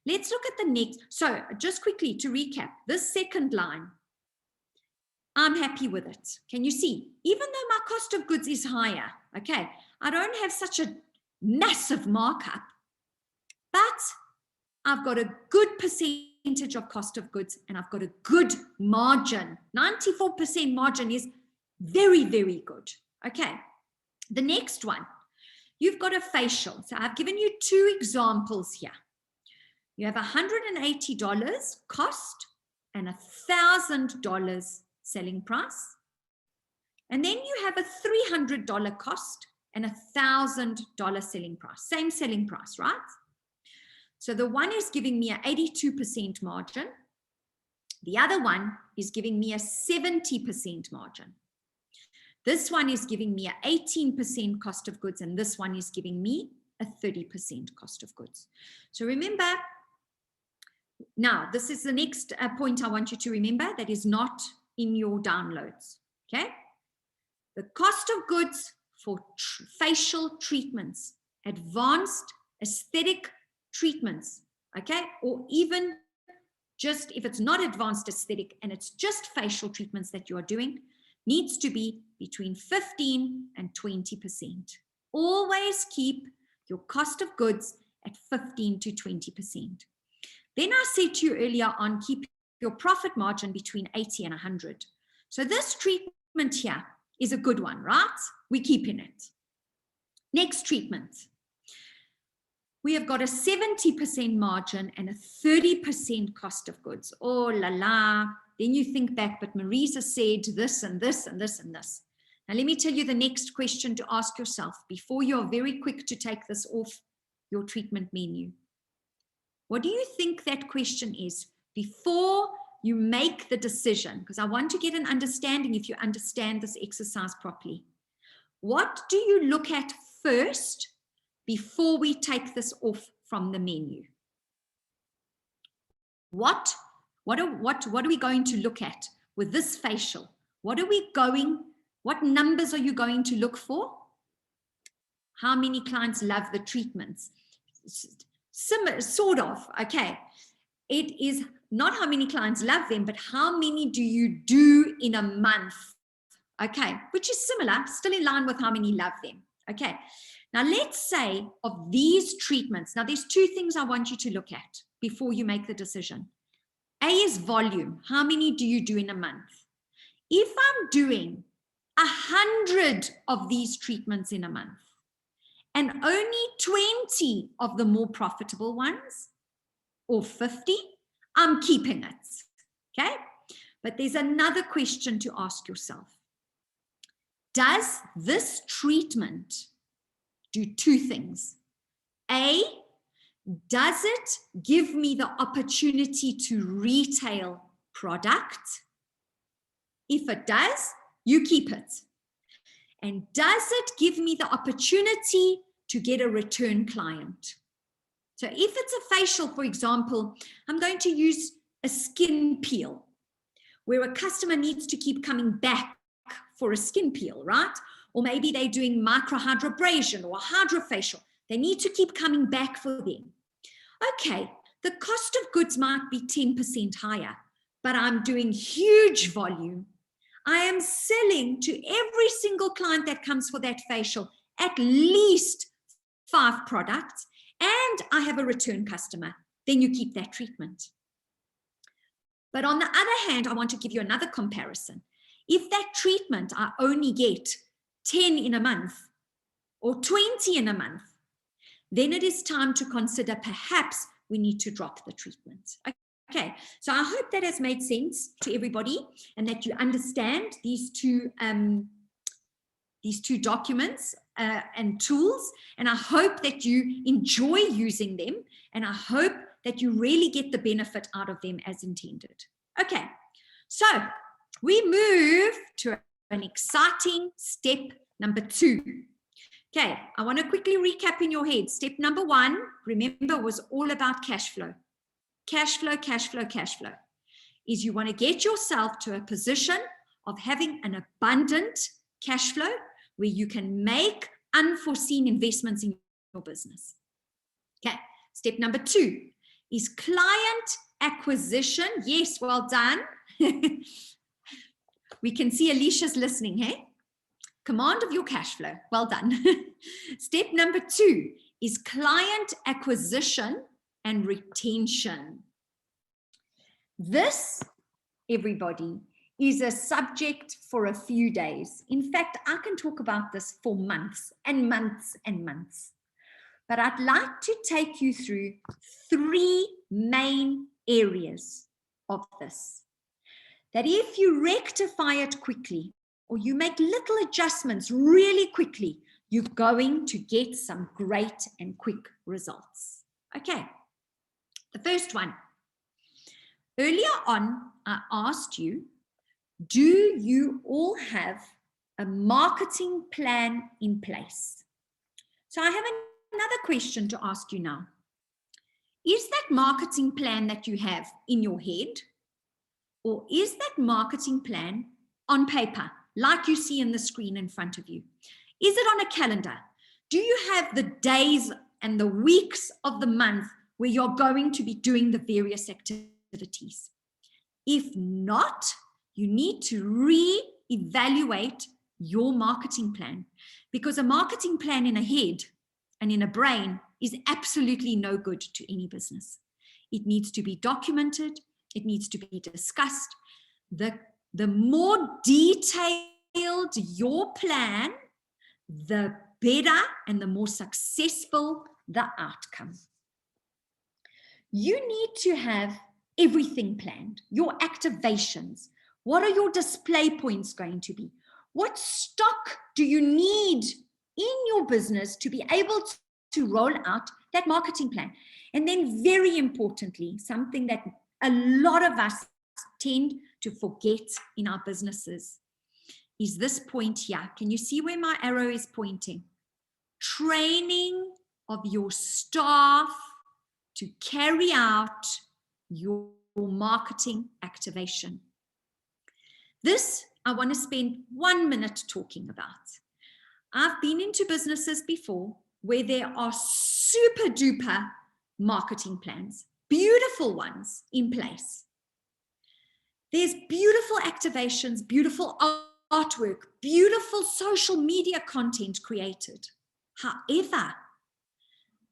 Let's look at the next. So just quickly to recap, this second line, I'm happy with it. Can you see? Even though my cost of goods is higher, okay, I don't have such a massive markup, but I've got a good percentage of cost of goods and I've got a good margin. 94% margin is very, very good. Okay, the next one, you've got a facial. So I've given you two examples here. You have $180 cost and $1,000 selling price. And then you have a $300 cost and $1,000 selling price. Same selling price, right? So the one is giving me an 82% margin. The other one is giving me a 70% margin. This one is giving me an 18% cost of goods, and this one is giving me a 30% cost of goods. So remember, now this is the next point I want you to remember that is not in your downloads, okay? The cost of goods for facial treatments, advanced aesthetic treatments, okay? Or even just if it's not advanced aesthetic and it's just facial treatments that you are doing, needs to be between 15 and 20%. Always keep your cost of goods at 15 to 20%. Then I said to you earlier on, keep your profit margin between 80 and 100. So this treatment here is a good one, right? We keep in it. Next treatment. We have got a 70% margin and a 30% cost of goods. Oh la la. Then you think back, but Marisa said this and this and this and this. Now let me tell you the next question to ask yourself before you're very quick to take this off your treatment menu. What do you think that question is before you make the decision? Because I want to get an understanding if you understand this exercise properly. What do you look at first before we take this off from the menu? What are we going to look at with this facial? What numbers are you going to look for? How many clients love the treatments? Sort of, okay. It is not how many clients love them, but how many do you do in a month? Okay, which is similar, still in line with how many love them. Okay, now let's say of these treatments, now there's two things I want you to look at before you make the decision. A is volume. How many do you do in a month? If I'm doing 100 of these treatments in a month and only 20 of the more profitable ones or 50, I'm keeping it, okay? But there's another question to ask yourself. Does this treatment do two things? A, does it give me the opportunity to retail product? If it does, you keep it. And does it give me the opportunity to get a return client? So if it's a facial, for example, I'm going to use a skin peel where a customer needs to keep coming back for a skin peel, right? Or maybe they're doing microhydrobrasion or hydrofacial. They need to keep coming back for them. Okay, the cost of goods might be 10% higher, but I'm doing huge volume. I am selling to every single client that comes for that facial at least 5 products, and I have a return customer, then you keep that treatment. But on the other hand, I want to give you another comparison. If that treatment I only get 10 in a month or 20 in a month, then it is time to consider perhaps we need to drop the treatment. Okay, so I hope that has made sense to everybody and that you understand these two documents and tools, and I hope that you enjoy using them, and I hope that you really get the benefit out of them as intended. Okay, so we move to an exciting step number 2. Okay, I want to quickly recap in your head. Step number 1, remember, was all about cash flow. Cash flow, cash flow, cash flow. Is you want to get yourself to a position of having an abundant cash flow where you can make unforeseen investments in your business. Okay, step number 2 is client acquisition. Yes, well done. We can see Alicia's listening, hey? Command of your cash flow. Well done. Step number 2 is client acquisition and retention. This, everybody, is a subject for a few days. In fact, I can talk about this for months and months and months. But I'd like to take you through 3 main areas of this. That if you rectify it quickly, or you make little adjustments really quickly, you're going to get some great and quick results. Okay, the first one. Earlier on, I asked you, do you all have a marketing plan in place? So I have another question to ask you now. Is that marketing plan that you have in your head, or is that marketing plan on paper, like you see in the screen in front of you? Is it on a calendar? Do you have the days and the weeks of the month where you're going to be doing the various activities? If not, you need to re-evaluate your marketing plan, because a marketing plan in a head and in a brain is absolutely no good to any business. It needs to be documented. It needs to be discussed. The more detailed your plan, the better and the more successful the outcome. You need to have everything planned, your activations. What are your display points going to be? What stock do you need in your business to be able to roll out that marketing plan? And then very importantly, something that a lot of us tend to forget in our businesses is this point here. Can you see where my arrow is pointing? Training of your staff to carry out your marketing activation. This I want to spend 1 minute talking about. I've been into businesses before where there are super duper marketing plans, beautiful ones in place. There's beautiful activations, beautiful artwork, beautiful social media content created. However,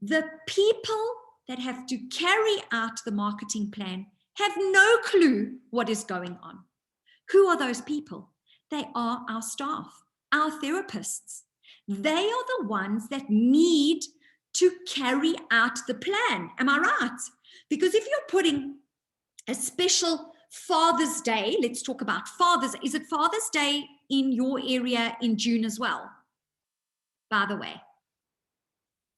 the people that have to carry out the marketing plan have no clue what is going on. Who are those people? They are our staff, our therapists. They are the ones that need to carry out the plan. Am I right? Because if you're putting a special Father's Day, let's talk about Father's. Is it Father's Day in your area in June as well? By the way.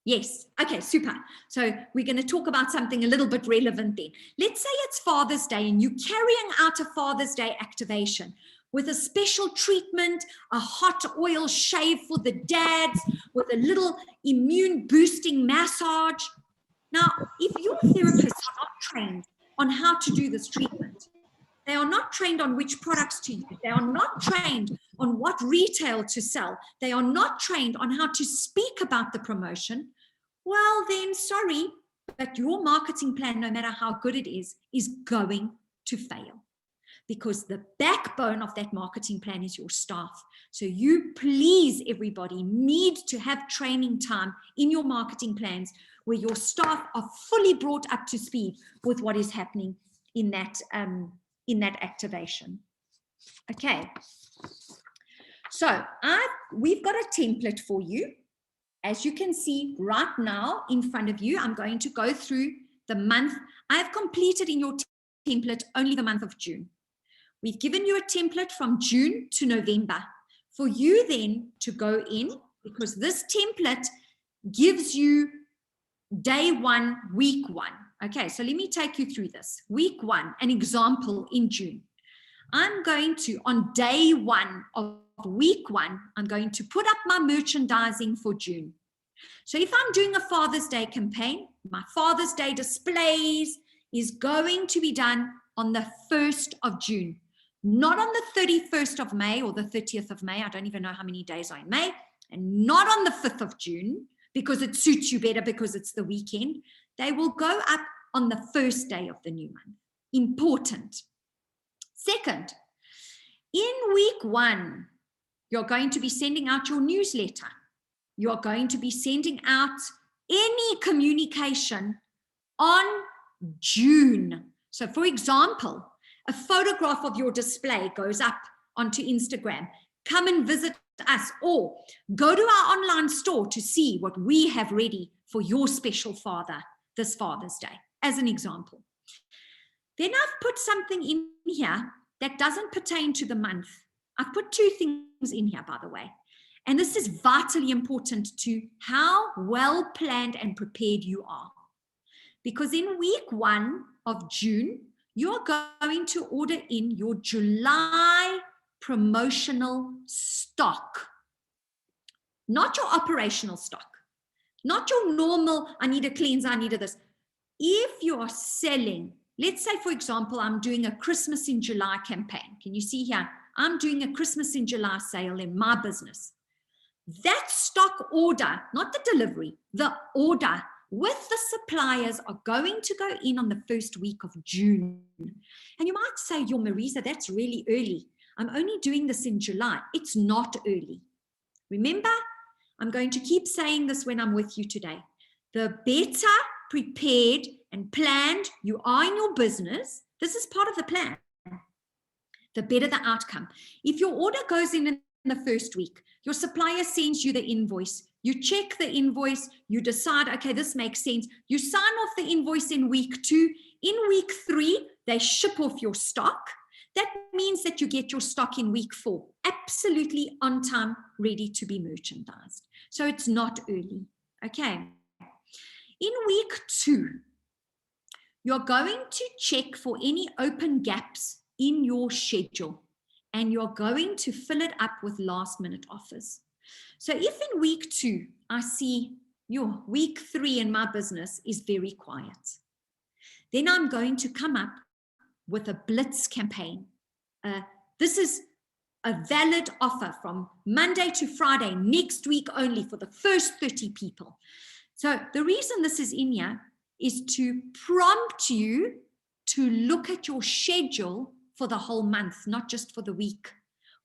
Yes. Okay, super. So we're going to talk about something a little bit relevant then. Let's say it's Father's Day and you're carrying out a Father's Day activation with a special treatment, a hot oil shave for the dads, with a little immune boosting massage. Now, if your therapists are not trained on how to do this treatment, they are not trained on which products to use, they are not trained on what retail to sell, they are not trained on how to speak about the promotion, well then, sorry, but your marketing plan, no matter how good it is going to fail. because the backbone of that marketing plan is your staff. So you please, everybody, need to have training time in your marketing plans where your staff are fully brought up to speed with what is happening in that activation. Okay. So we've got a template for you. As you can see right now in front of you, I'm going to go through the month. I have completed in your template only the month of June. We've given you a template from June to November for you then to go in, because this template gives you day 1, week 1. Okay, so let me take you through this. Week 1, an example in June. I'm going to, on day 1 of week 1, I'm going to put up my merchandising for June. So if I'm doing a Father's Day campaign, my Father's Day displays is going to be done on the 1st of June, not on the 31st of May or the 30th of May. I don't even know how many days are in May, and not on the 5th of June because it suits you better because it's the weekend. They will go up on the first day of the new month. Important. Second, in week 1, you're going to be sending out your newsletter. You're going to be sending out any communication on June. So for example, a photograph of your display goes up onto Instagram. Come and visit us, or go to our online store to see what we have ready for your special father this Father's Day, as an example. Then I've put something in here that doesn't pertain to the month. I've put 2 things in here, by the way. And this is vitally important to how well planned and prepared you are. Because in week 1 of June, you're going to order in your July promotional stock. Not your operational stock. Not your normal, I need a cleanser, I need a this. If you are selling, let's say, for example, I'm doing a Christmas in July campaign. Can you see here? I'm doing a Christmas in July sale in my business. That stock order, not the delivery, the order with the suppliers are going to go in on the first week of June. And you might say, yo, Marisa, that's really early. I'm only doing this in July. It's not early. Remember, I'm going to keep saying this when I'm with you today. The better prepared and planned you are in your business, this is part of the plan, the better the outcome. If your order goes in the first week, your supplier sends you the invoice, you check the invoice, you decide, okay, this makes sense. You sign off the invoice in week 2. In week 3, they ship off your stock. That means that you get your stock in week 4, absolutely on time, ready to be merchandised. So it's not early, okay? In week 2, you're going to check for any open gaps in your schedule, and you're going to fill it up with last-minute offers. So if in week 2, I see your week 3 in my business is very quiet, then I'm going to come up with a blitz campaign. This is a valid offer from Monday to Friday, next week only for the first 30 people. So the reason this is in here is to prompt you to look at your schedule for the whole month, not just for the week.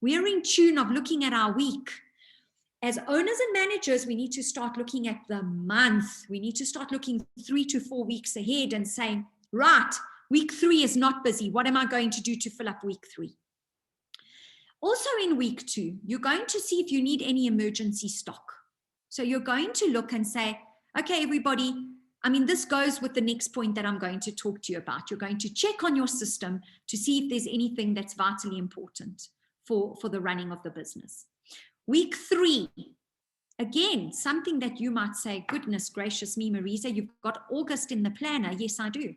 We're in tune of looking at our week. As owners and managers, we need to start looking at the month. We need to start looking 3 to 4 weeks ahead and saying, right, week 3 is not busy. What am I going to do to fill up week 3? Also in week 2, you're going to see if you need any emergency stock. So you're going to look and say, okay, everybody, I mean, this goes with the next point that I'm going to talk to you about. You're going to check on your system to see if there's anything that's vitally important for the running of the business. Week 3, again, something that you might say, goodness gracious me, Marisa, you've got August in the planner. Yes, I do.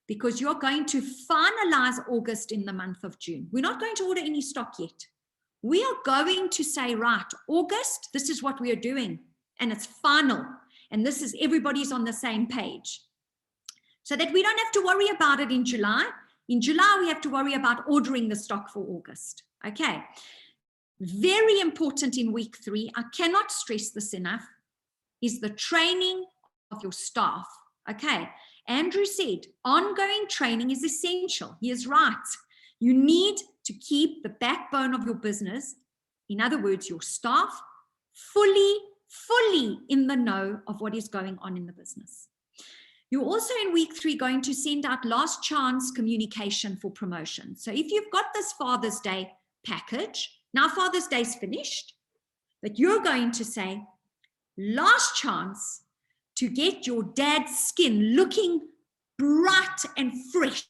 Because you're going to finalize August in the month of June. We're not going to order any stock yet. We are going to say, right, August, this is what we are doing. And it's final. And this is, everybody's on the same page. So that we don't have to worry about it in July. In July, we have to worry about ordering the stock for August. Okay. Very important in week 3, I cannot stress this enough, is the training of your staff. Okay. Andrew said, ongoing training is essential. He is right. You need to keep the backbone of your business, in other words, your staff, fully in the know of what is going on in the business. You're also in week 3 going to send out last chance communication for promotion. So if you've got this Father's Day package, now Father's Day's finished, but you're going to say, last chance to get your dad's skin looking bright and fresh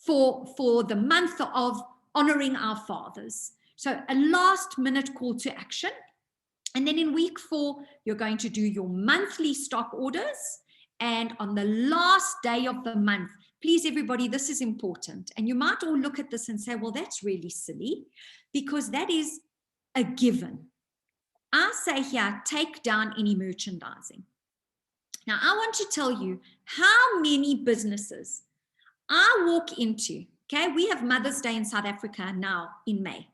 for the month of honoring our fathers. So a last minute call to action. And then in week 4, you're going to do your monthly stock orders. And on the last day of the month, please everybody, this is important. And you might all look at this and say, well, that's really silly, because that is a given. I say here, take down any merchandising. Now, I want to tell you how many businesses I walk into. Okay, we have Mother's Day in South Africa now in May.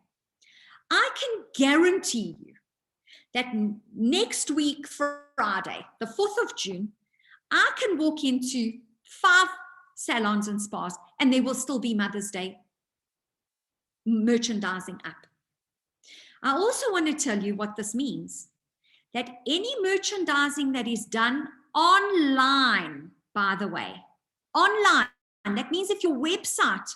I can guarantee you that next week, Friday, the 4th of June, I can walk into 5 salons and spas and there will still be Mother's Day merchandising up. I also want to tell you what this means, that any merchandising that is done online, by the way, online, that means if your website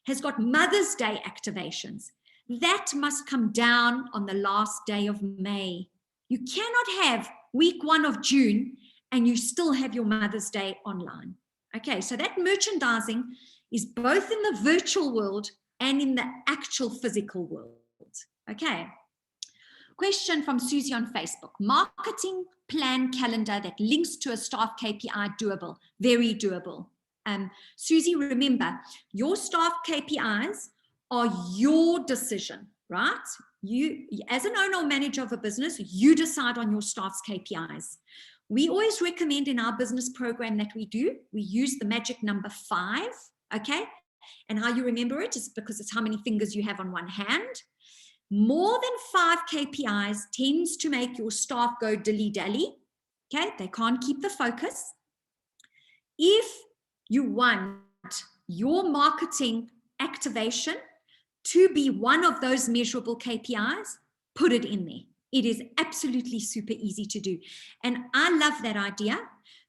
has got Mother's Day activations, that must come down on the last day of May. You cannot have week 1 of June and you still have your Mother's Day online. Okay, so that merchandising is both in the virtual world and in the actual physical world. Okay. Question from Susie on Facebook. Marketing plan calendar that links to a staff KPI doable? Very doable. Susie, remember, your staff KPIs are your decision, right? You, as an owner or manager of a business, you decide on your staff's KPIs. We always recommend in our business program that we do, we use the magic number 5, okay? And how you remember it is because it's how many fingers you have on one hand. More than 5 KPIs tends to make your staff go dilly-dally, okay? They can't keep the focus. If you want your marketing activation to be one of those measurable KPIs, put it in there. It is absolutely super easy to do. And I love that idea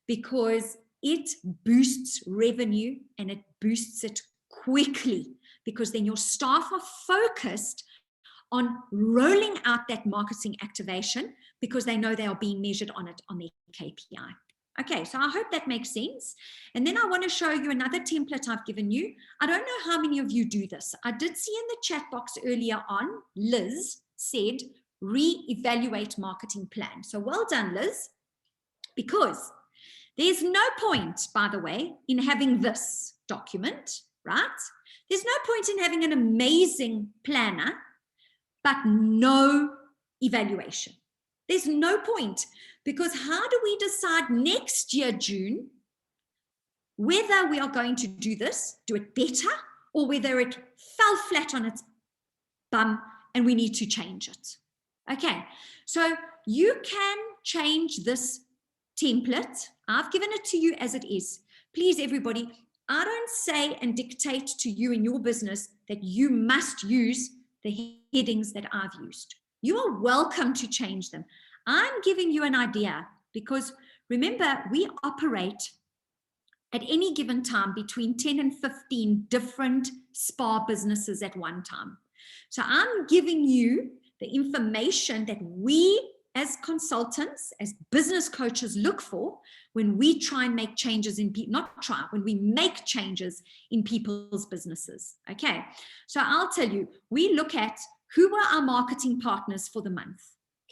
because it boosts revenue and it boosts it quickly, because then your staff are focused on rolling out that marketing activation because they know they are being measured on it on their KPI. Okay, so I hope that makes sense. And then I want to show you another template I've given you. I don't know how many of you do this. I did see in the chat box earlier on, Liz said, re-evaluate marketing plan. So well done, Liz, because there's no point, by the way, in having this document, right? There's no point in having an amazing planner, but no evaluation. There's no point, because how do we decide next year, June, whether we are going to do this, do it better, or whether it fell flat on its bum and we need to change it? Okay, so you can change this template. I've given it to you as it is. Please, everybody, I don't say and dictate to you in your business that you must use the headings that I've used. You are welcome to change them. I'm giving you an idea because remember, we operate at any given time between 10 and 15 different spa businesses at one time. So I'm giving you the information that we as consultants, as business coaches look for when we try and make changes in people, not try, when we make changes in people's businesses. Okay, so I'll tell you, we look at who were our marketing partners for the month.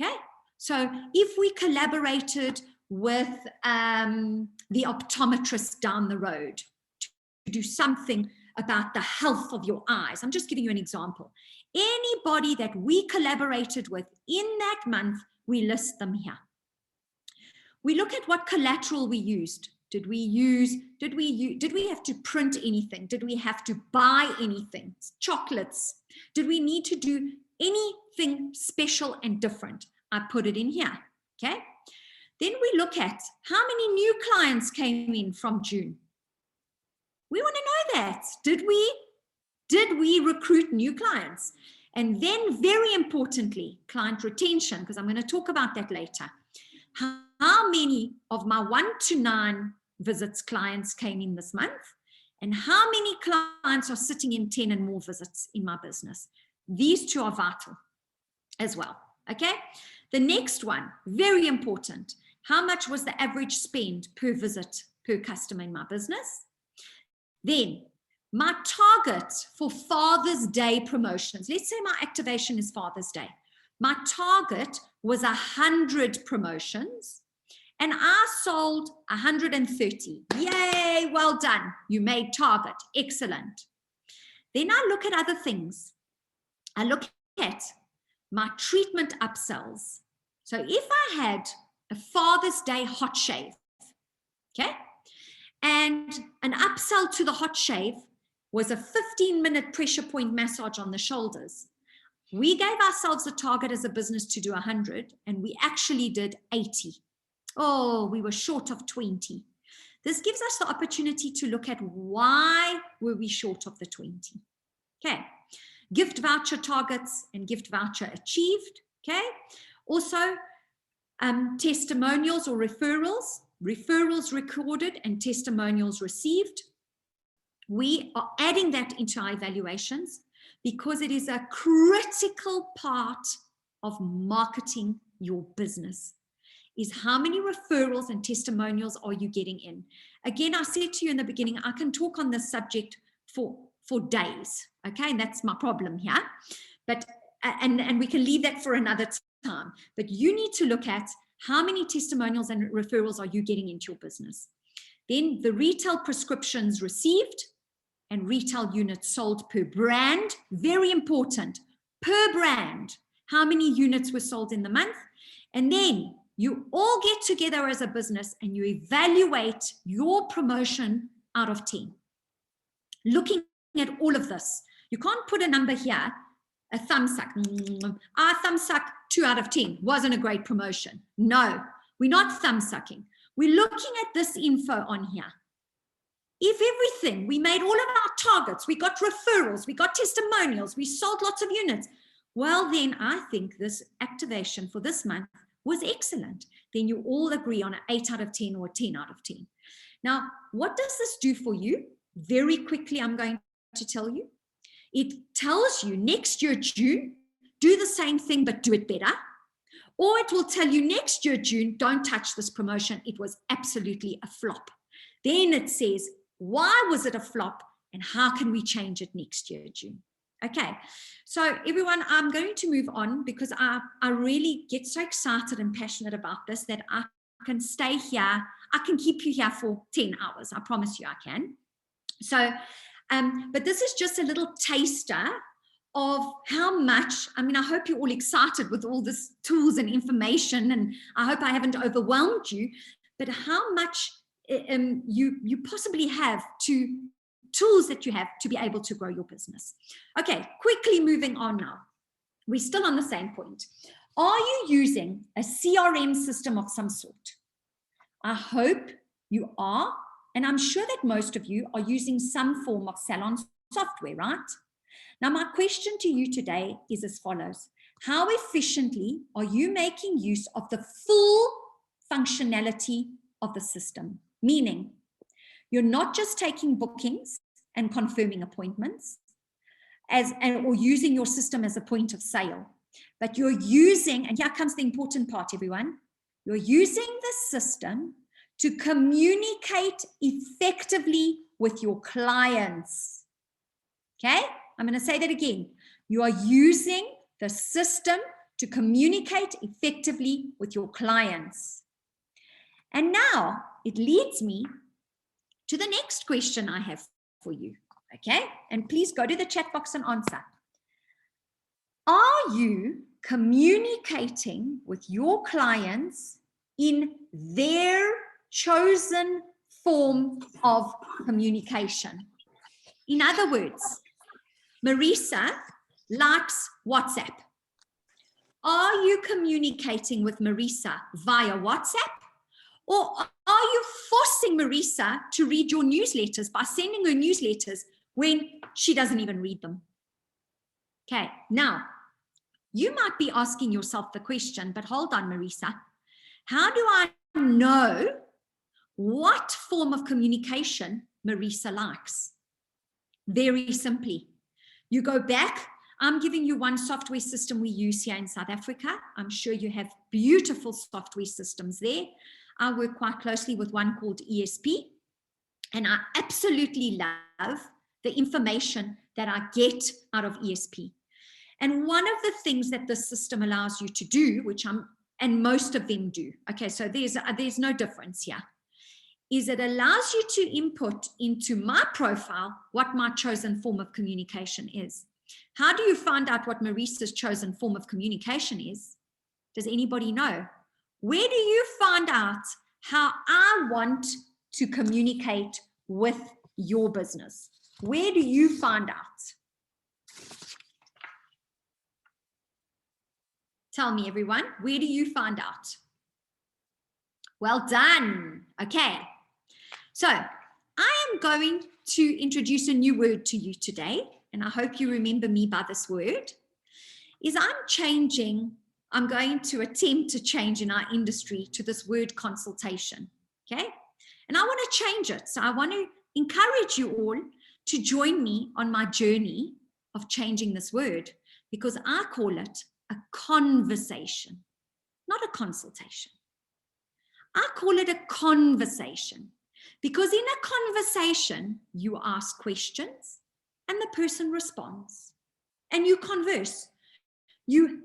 Okay, so if we collaborated with the optometrist down the road to do something about the health of your eyes, I'm just giving you an example. Anybody that we collaborated with in that month, we list them here. We look at what collateral we used. Did we have to print anything? Did we have to buy anything? Chocolates. Did we need to do anything special and different? I put it in here, okay? Then we look at how many new clients came in from June. We want to know that. Did we Did we recruit new clients? And then very importantly, client retention, because I'm going to talk about that later. How many of my 1 to 9 visits clients came in this month? And how many clients are sitting in 10 and more visits in my business? These two are vital as well. Okay. The next one, very important. How much was the average spend per visit per customer in my business? Then my target for Father's Day promotions. Let's say my activation is Father's Day. My target was 100 promotions and I sold 130. Yay, well done. You made target. Excellent. Then I look at other things. I look at my treatment upsells. So if I had a Father's Day hot shave, okay, and an upsell to the hot shave was a 15-minute pressure point massage on the shoulders, we gave ourselves a target as a business to do 100, and we actually did 80. Oh, we were short of 20. This gives us the opportunity to look at why were we short of the 20. Okay. Gift voucher targets and gift voucher achieved. Okay. Also, testimonials or referrals recorded and testimonials received. We are adding that into our evaluations because it is a critical part of marketing your business, is how many referrals and testimonials are you getting in? Again, I said to you in the beginning, I can talk on this subject for days, okay? And that's my problem here. But, and we can leave that for another time. But you need to look at how many testimonials and referrals are you getting into your business. Then the retail prescriptions received and retail units sold per brand, very important, per brand. How many units were sold in the month? And then you all get together as a business and you evaluate your promotion out of 10. Looking at all of this, you can't put a number here, a thumb suck. Our thumb suck 2 out of 10 wasn't a great promotion. No, we're not thumb sucking. We're looking at this info on here. If everything, we made all of our targets, we got referrals, we got testimonials, we sold lots of units, well, then I think this activation for this month was excellent. Then you all agree on an 8 out of 10 or a 10 out of 10. Now, what does this do for you? Very quickly, I'm going to tell you. It tells you next year, June, do the same thing, but do it better. Or it will tell you next year, June, don't touch this promotion. It was absolutely a flop. Then it says, why was it a flop and how can we change it next year, June? Okay, so everyone, I'm going to move on because I really get so excited and passionate about this that I can stay here. I can keep you here for 10 hours. I promise you I can. So, but this is just a little taster of how much, I mean, I hope you're all excited with all this tools and information, and I hope I haven't overwhelmed you, but how much you possibly have to tools that you have to be able to grow your business. Okay, quickly moving on now. We're still on the same point. Are you using a CRM system of some sort? I hope you are, and I'm sure that most of you are using some form of Salon software, right? Now, my question to you today is as follows. How efficiently are you making use of the full functionality of the system? Meaning, you're not just taking bookings and confirming appointments or using your system as a point of sale, but you're using, and here comes the important part, everyone, you're using the system to communicate effectively with your clients. Okay, I'm going to say that again. You are using the system to communicate effectively with your clients. And now it leads me to the next question I have for you. Okay, and please go to the chat box and answer. Are you communicating with your clients in their chosen form of communication? In other words, Marisa likes WhatsApp. Are you communicating with Marisa via WhatsApp? Or are you forcing Marisa to read your newsletters by sending her newsletters when she doesn't even read them. Okay, now, you might be asking yourself the question, but hold on, Marisa. How do I know what form of communication Marisa likes? Very simply. You go back. I'm giving you one software system we use here in South Africa. I'm sure you have beautiful software systems there. I work quite closely with one called ESP, and I absolutely love the information that I get out of ESP. And one of the things that the system allows you to do, and most of them do, okay, so there's no difference here, is it allows you to input into my profile what my chosen form of communication is. How do you find out what Marisa's chosen form of communication is? Does anybody know? Where do you find out how I want to communicate with your business? Where do you find out? Tell me, everyone, where do you find out? Well done. Okay. So I am going to introduce a new word to you today, and I hope you remember me by this word, is I'm going to attempt to change in our industry to this word consultation, okay? And I want to change it. So I want to encourage you all to join me on my journey of changing this word, because I call it a conversation, not a consultation. I call it a conversation because in a conversation, you ask questions and the person responds and you converse. You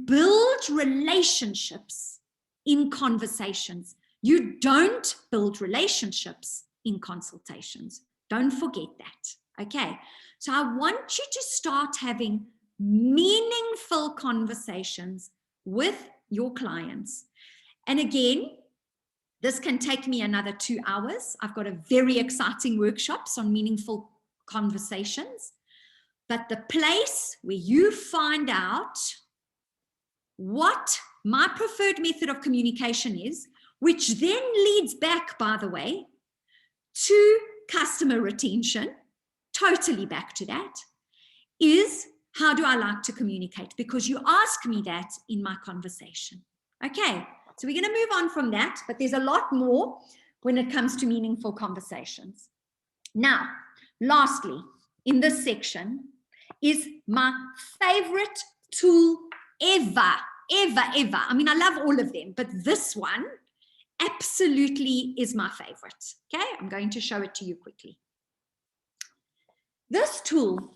build relationships in conversations. You don't build relationships in consultations. Don't forget that, okay? So I want you to start having meaningful conversations with your clients. And again, this can take me another 2 hours. I've got a very exciting workshops on meaningful conversations. But the place where you find out what my preferred method of communication is, which then leads back, by the way, to customer retention, totally back to that, is how do I like to communicate? Because you ask me that in my conversation. Okay, so we're going to move on from that, but there's a lot more when it comes to meaningful conversations. Now, lastly, in this section is my favorite tool ever. I mean, I love all of them, but this one absolutely is my favorite. Okay, I'm going to show it to you quickly. This tool,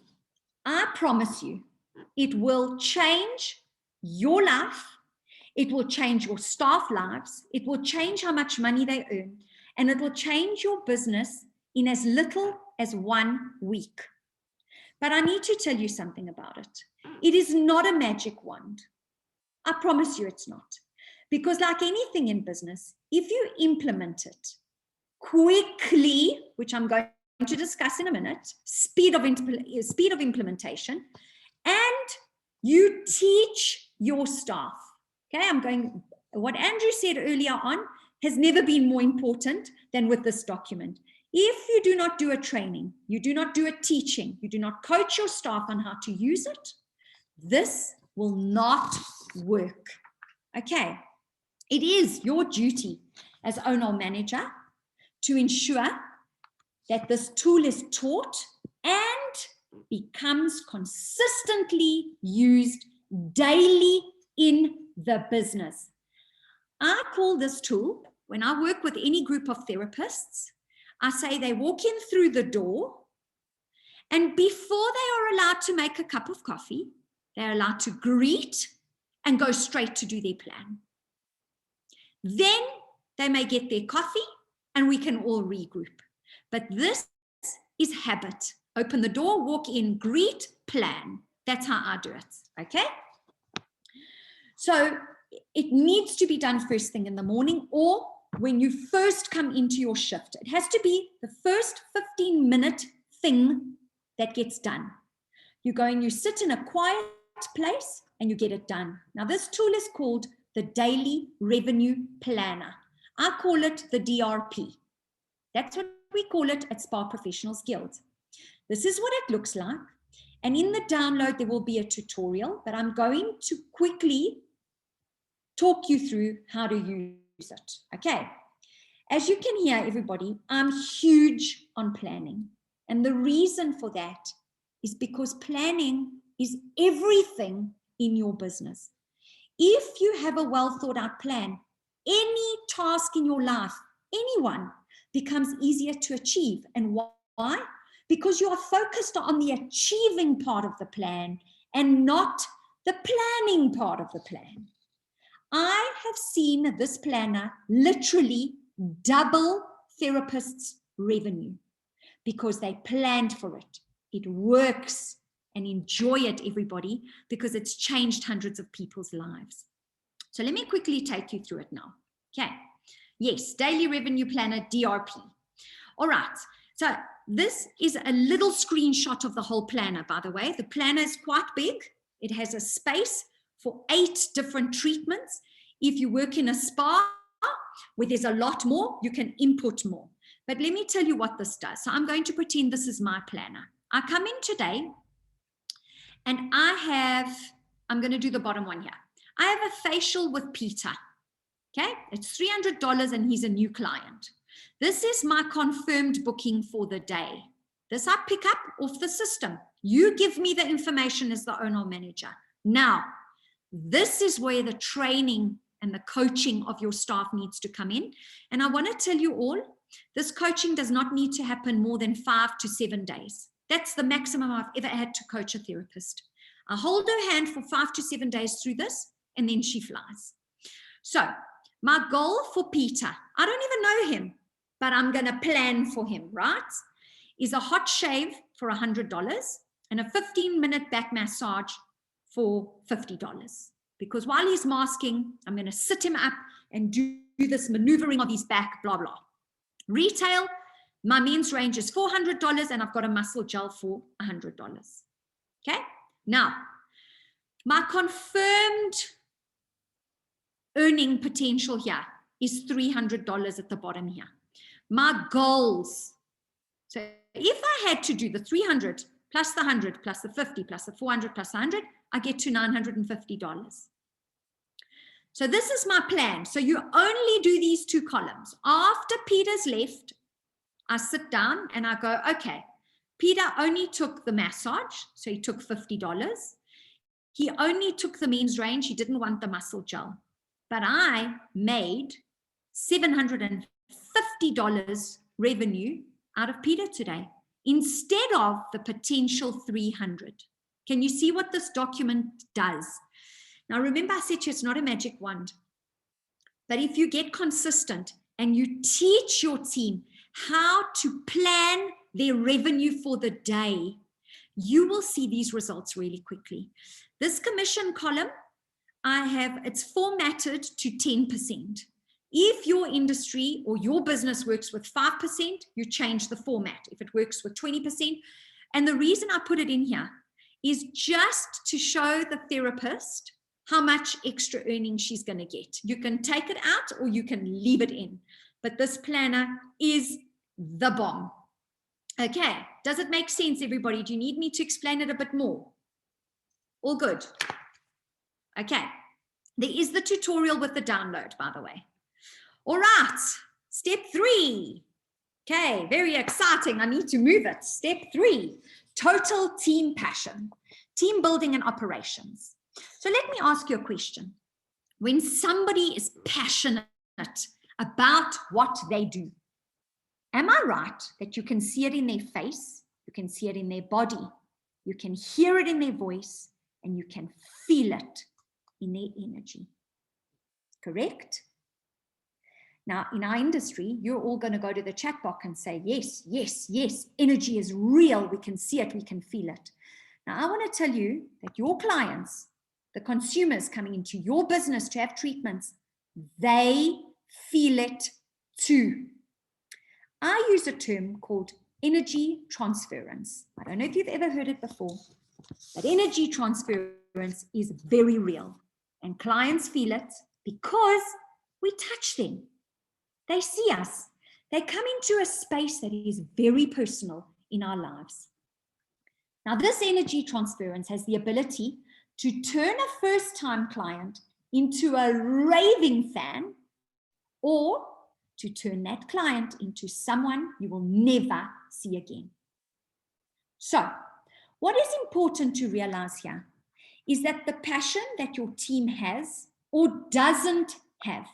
I promise you, it will change your life. It will change your staff lives. It will change how much money they earn. And it will change your business in as little as 1 week. But I need to tell you something about it. It is not a magic wand. I promise you it's not. Because like anything in business, if you implement it quickly, which I'm going to discuss in a minute, speed of implementation, and you teach your staff. Okay, what Andrew said earlier on has never been more important than with this document. If you do not do a training, you do not do a teaching, you do not coach your staff on how to use it, this will not work. Okay, it is your duty as owner or manager to ensure that this tool is taught and becomes consistently used daily in the business. I call this tool, when I work with any group of therapists, I say they walk in through the door, and before they are allowed to make a cup of coffee, they're allowed to greet and go straight to do their plan. Then they may get their coffee and we can all regroup. But this is habit. Open the door, walk in, greet, plan. That's how I do it, okay? So it needs to be done first thing in the morning or when you first come into your shift. It has to be the first 15-minute thing that gets done. You go and you sit in a quiet place and you get it done. Now this tool is called the Daily Revenue Planner. I call it the DRP. That's what we call it at Spa Professionals Guild. This is what it looks like. And in the download, there will be a tutorial, but I'm going to quickly talk you through how to use it. Okay. As you can hear, everybody, I'm huge on planning. And the reason for that is because planning is everything in your business. If you have a well thought out plan, any task in your life, anyone, becomes easier to achieve. And why? Because you are focused on the achieving part of the plan and not the planning part of the plan. I have seen this planner literally double therapists' revenue because they planned for it. It works, and enjoy it, everybody, because it's changed hundreds of people's lives. So let me quickly take you through it now. Okay. Yes, Daily Revenue Planner, DRP. All right. So this is a little screenshot of the whole planner, by the way. The planner is quite big. It has a space for 8 different treatments. If you work in a spa where there's a lot more, you can input more. But let me tell you what this does. So I'm going to pretend this is my planner. I come in today and I'm going to do the bottom one here. I have a facial with Peter. Okay, it's $300 and he's a new client. This is my confirmed booking for the day. This I pick up off the system. You give me the information as the owner manager. Now, this is where the training and the coaching of your staff needs to come in. And I want to tell you all, this coaching does not need to happen more than 5 to 7 days. That's the maximum I've ever had to coach a therapist. I hold her hand for 5 to 7 days through this, and then she flies. So my goal for Peter, I don't even know him, but I'm going to plan for him, right? Is a hot shave for $100 and a 15-minute back massage for $50. Because while he's masking, I'm going to sit him up and do this maneuvering of his back, blah, blah. Retail, my men's range is $400 and I've got a muscle gel for $100. Okay. Now, my confirmed earning potential here is $300 at the bottom here. My goals. So if I had to do the 300 plus the 100 plus the 50 plus the 400 plus the 100, I get to $950. So this is my plan. So you only do these 2 columns. After Peter's left, I sit down and I go, okay, Peter only took the massage, so he took $50. He only took the men's range. He didn't want the muscle gel. But I made $750 revenue out of Peter today instead of the potential 300. Can you see what this document does? Now, remember I said to you, it's not a magic wand. But if you get consistent and you teach your team how to plan their revenue for the day, you will see these results really quickly. This commission column, it's formatted to 10%. If your industry or your business works with 5%, you change the format. If it works with 20%, and the reason I put it in here is just to show the therapist how much extra earnings she's going to get. You can take it out or you can leave it in. But this planner is the bomb. Okay, does it make sense, everybody? Do you need me to explain it a bit more? All good. Okay, there is the tutorial with the download, by the way. All right, step 3. Okay, very exciting. I need to move it. Step 3, total team passion, team building and operations. So let me ask you a question. When somebody is passionate about what they do, am I right that you can see it in their face, you can see it in their body, you can hear it in their voice, and you can feel it in their energy? Correct? Now, in our industry, you're all going to go to the chat box and say, yes, yes, yes, energy is real. We can see it, we can feel it. Now, I want to tell you that your clients, the consumers coming into your business to have treatments, they feel it too. I use a term called energy transference. I don't know if you've ever heard it before, but energy transference is very real. And clients feel it because we touch them. They see us. They come into a space that is very personal in our lives. Now, this energy transference has the ability to turn a first-time client into a raving fan, or to turn that client into someone you will never see again. So, what is important to realize here is that the passion that your team has or doesn't have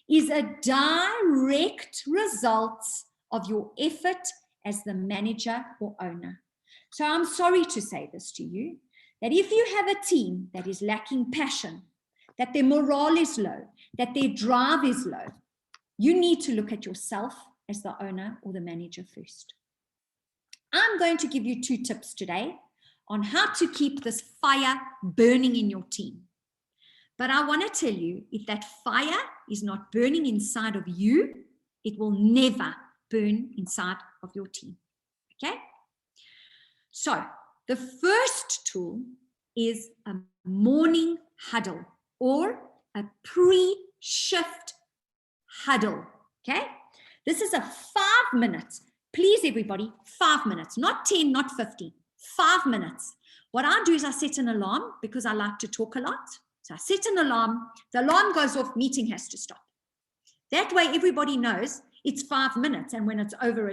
is a direct result of your effort as the manager or owner. So I'm sorry to say this to you, that if you have a team that is lacking passion, that their morale is low, that their drive is low, you need to look at yourself as the owner or the manager first. I'm going to give you 2 tips today on how to keep this fire burning in your team. But I want to tell you, if that fire is not burning inside of you, it will never burn inside of your team. Okay? So the first tool is a morning huddle or a pre-shift huddle. Okay? This is a 5 minutes. Please, everybody, 5 minutes, not 10, not 50, 5 minutes. What I do is I set an alarm because I like to talk a lot. So I set an alarm, the alarm goes off, meeting has to stop. That way everybody knows it's 5 minutes, and when it's over,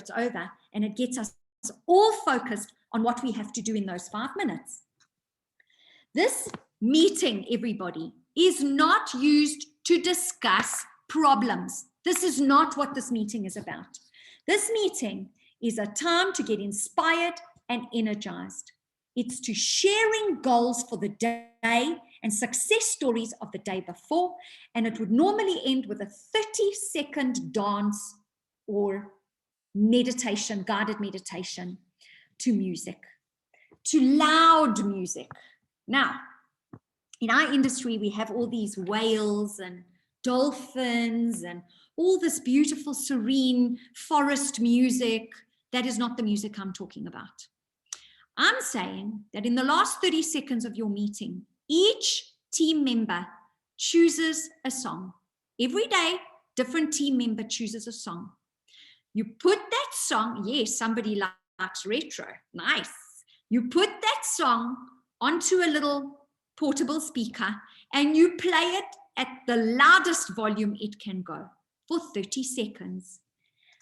and it gets us all focused on what we have to do in those 5 minutes. This meeting, everybody, is not used to discuss problems. This is not what this meeting is about. This meeting is a time to get inspired and energized. It's to sharing goals for the day and success stories of the day before, and it would normally end with a 30-second dance or meditation, guided meditation to music, to loud music. Now, in our industry, we have all these whales and dolphins and all this beautiful, serene forest music. That is not the music I'm talking about. I'm saying that in the last 30 seconds of your meeting, each team member chooses a song. Every day, different team member chooses a song. You put that song, yes, somebody likes retro, nice. You put that song onto a little portable speaker and you play it at the loudest volume it can go for 30 seconds.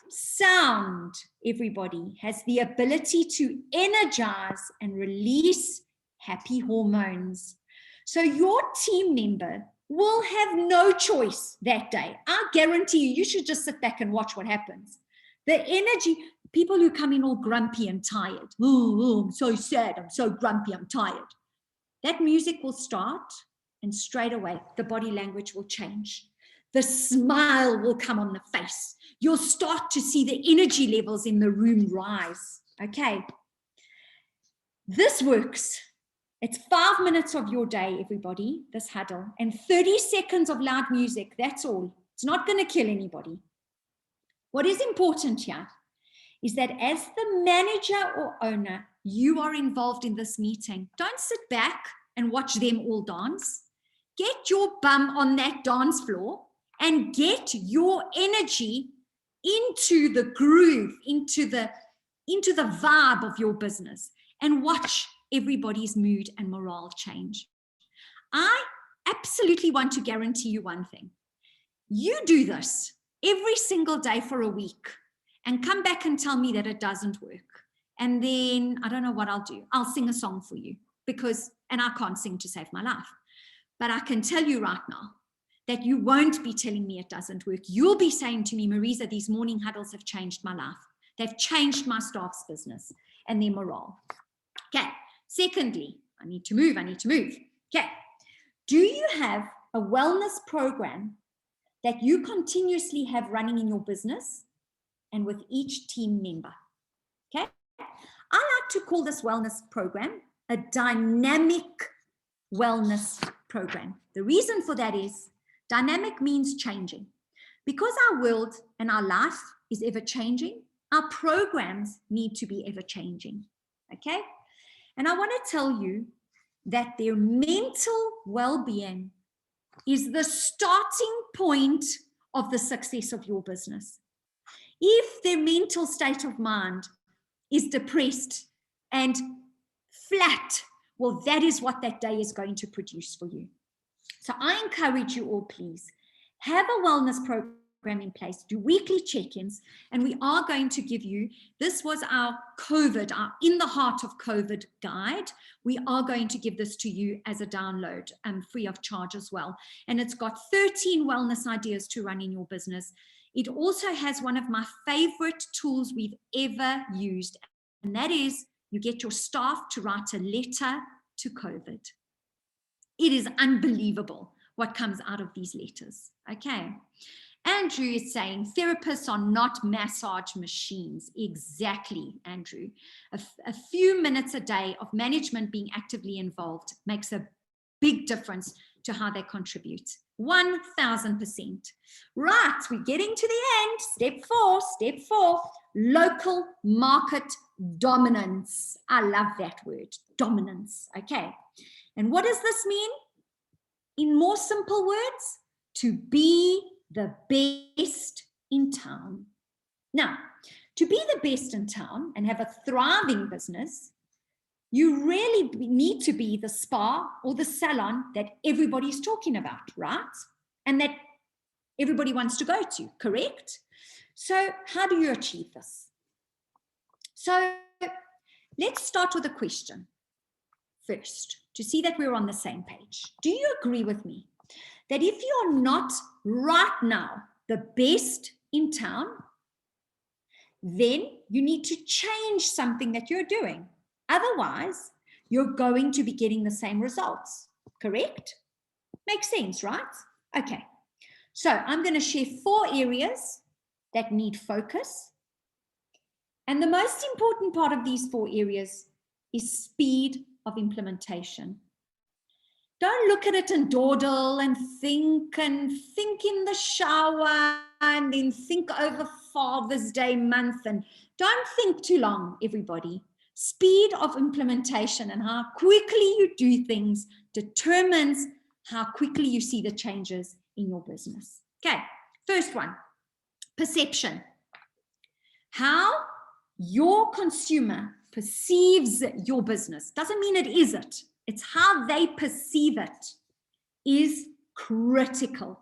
Sound, everybody, has the ability to energize and release happy hormones. So your team member will have no choice that day. I guarantee you, you should just sit back and watch what happens. The energy, people who come in all grumpy and tired. Oh, I'm so sad, I'm so grumpy, I'm tired. That music will start, and straight away, the body language will change. The smile will come on the face. You'll start to see the energy levels in the room rise. Okay. This works. It's 5 minutes of your day, everybody, this huddle, and 30 seconds of loud music. That's all. It's not going to kill anybody. What is important here is that as the manager or owner, you are involved in this meeting. Don't sit back and watch them all dance. Get your bum on that dance floor and get your energy into the groove, into the vibe of your business, and watch everybody's mood and morale change. I absolutely want to guarantee you one thing. You do this every single day for a week and come back and tell me that it doesn't work. And then I don't know what I'll do. I'll sing a song for you and I can't sing to save my life. But I can tell you right now that you won't be telling me it doesn't work. You'll be saying to me, Marisa, these morning huddles have changed my life. They've changed my staff's business and their morale. Okay. Secondly, I need to move. Okay. Do you have a wellness program that you continuously have running in your business and with each team member? Okay. I like to call this wellness program a dynamic wellness program. The reason for that is dynamic means changing. Because our world and our life is ever changing, our programs need to be ever changing. Okay. And I want to tell you that their mental well-being is the starting point of the success of your business. If their mental state of mind is depressed and flat. Well, that is what that day is going to produce for you. So I encourage you all, please, have a wellness program in place, do weekly check-ins, and we are going to give you, this was our COVID, our In the Heart of COVID guide. We are going to give this to you as a download, free of charge as well. And it's got 13 wellness ideas to run in your business. It also has one of my favorite tools we've ever used, and that is you get your staff to write a letter to COVID. It is unbelievable what comes out of these letters. Okay. Andrew is saying therapists are not massage machines. Exactly, Andrew. A few minutes a day of management being actively involved makes a big difference to how they contribute. 1000%. Right, we're getting to the end. Step four, local market dominance. I love that word, dominance. Okay. And what does this mean? In more simple words, to be the best in town. Now, to be the best in town and have a thriving business, you really need to be the spa or the salon that everybody's talking about, right? And that everybody wants to go to, correct? So how do you achieve this? So let's start with a question first to see that we're on the same page. Do you agree with me that if you're not right now the best in town, then you need to change something that you're doing? Otherwise, you're going to be getting the same results, correct? Makes sense, right? Okay, so I'm going to share 4 areas that need focus. And the most important part of these 4 areas is speed of implementation. Don't look at it and dawdle and think in the shower and then think over Father's Day month, and don't think too long, everybody. Speed of implementation and how quickly you do things determines how quickly you see the changes in your business. Okay, first one, perception. How your consumer perceives your business doesn't mean it is it. It's how they perceive it is critical.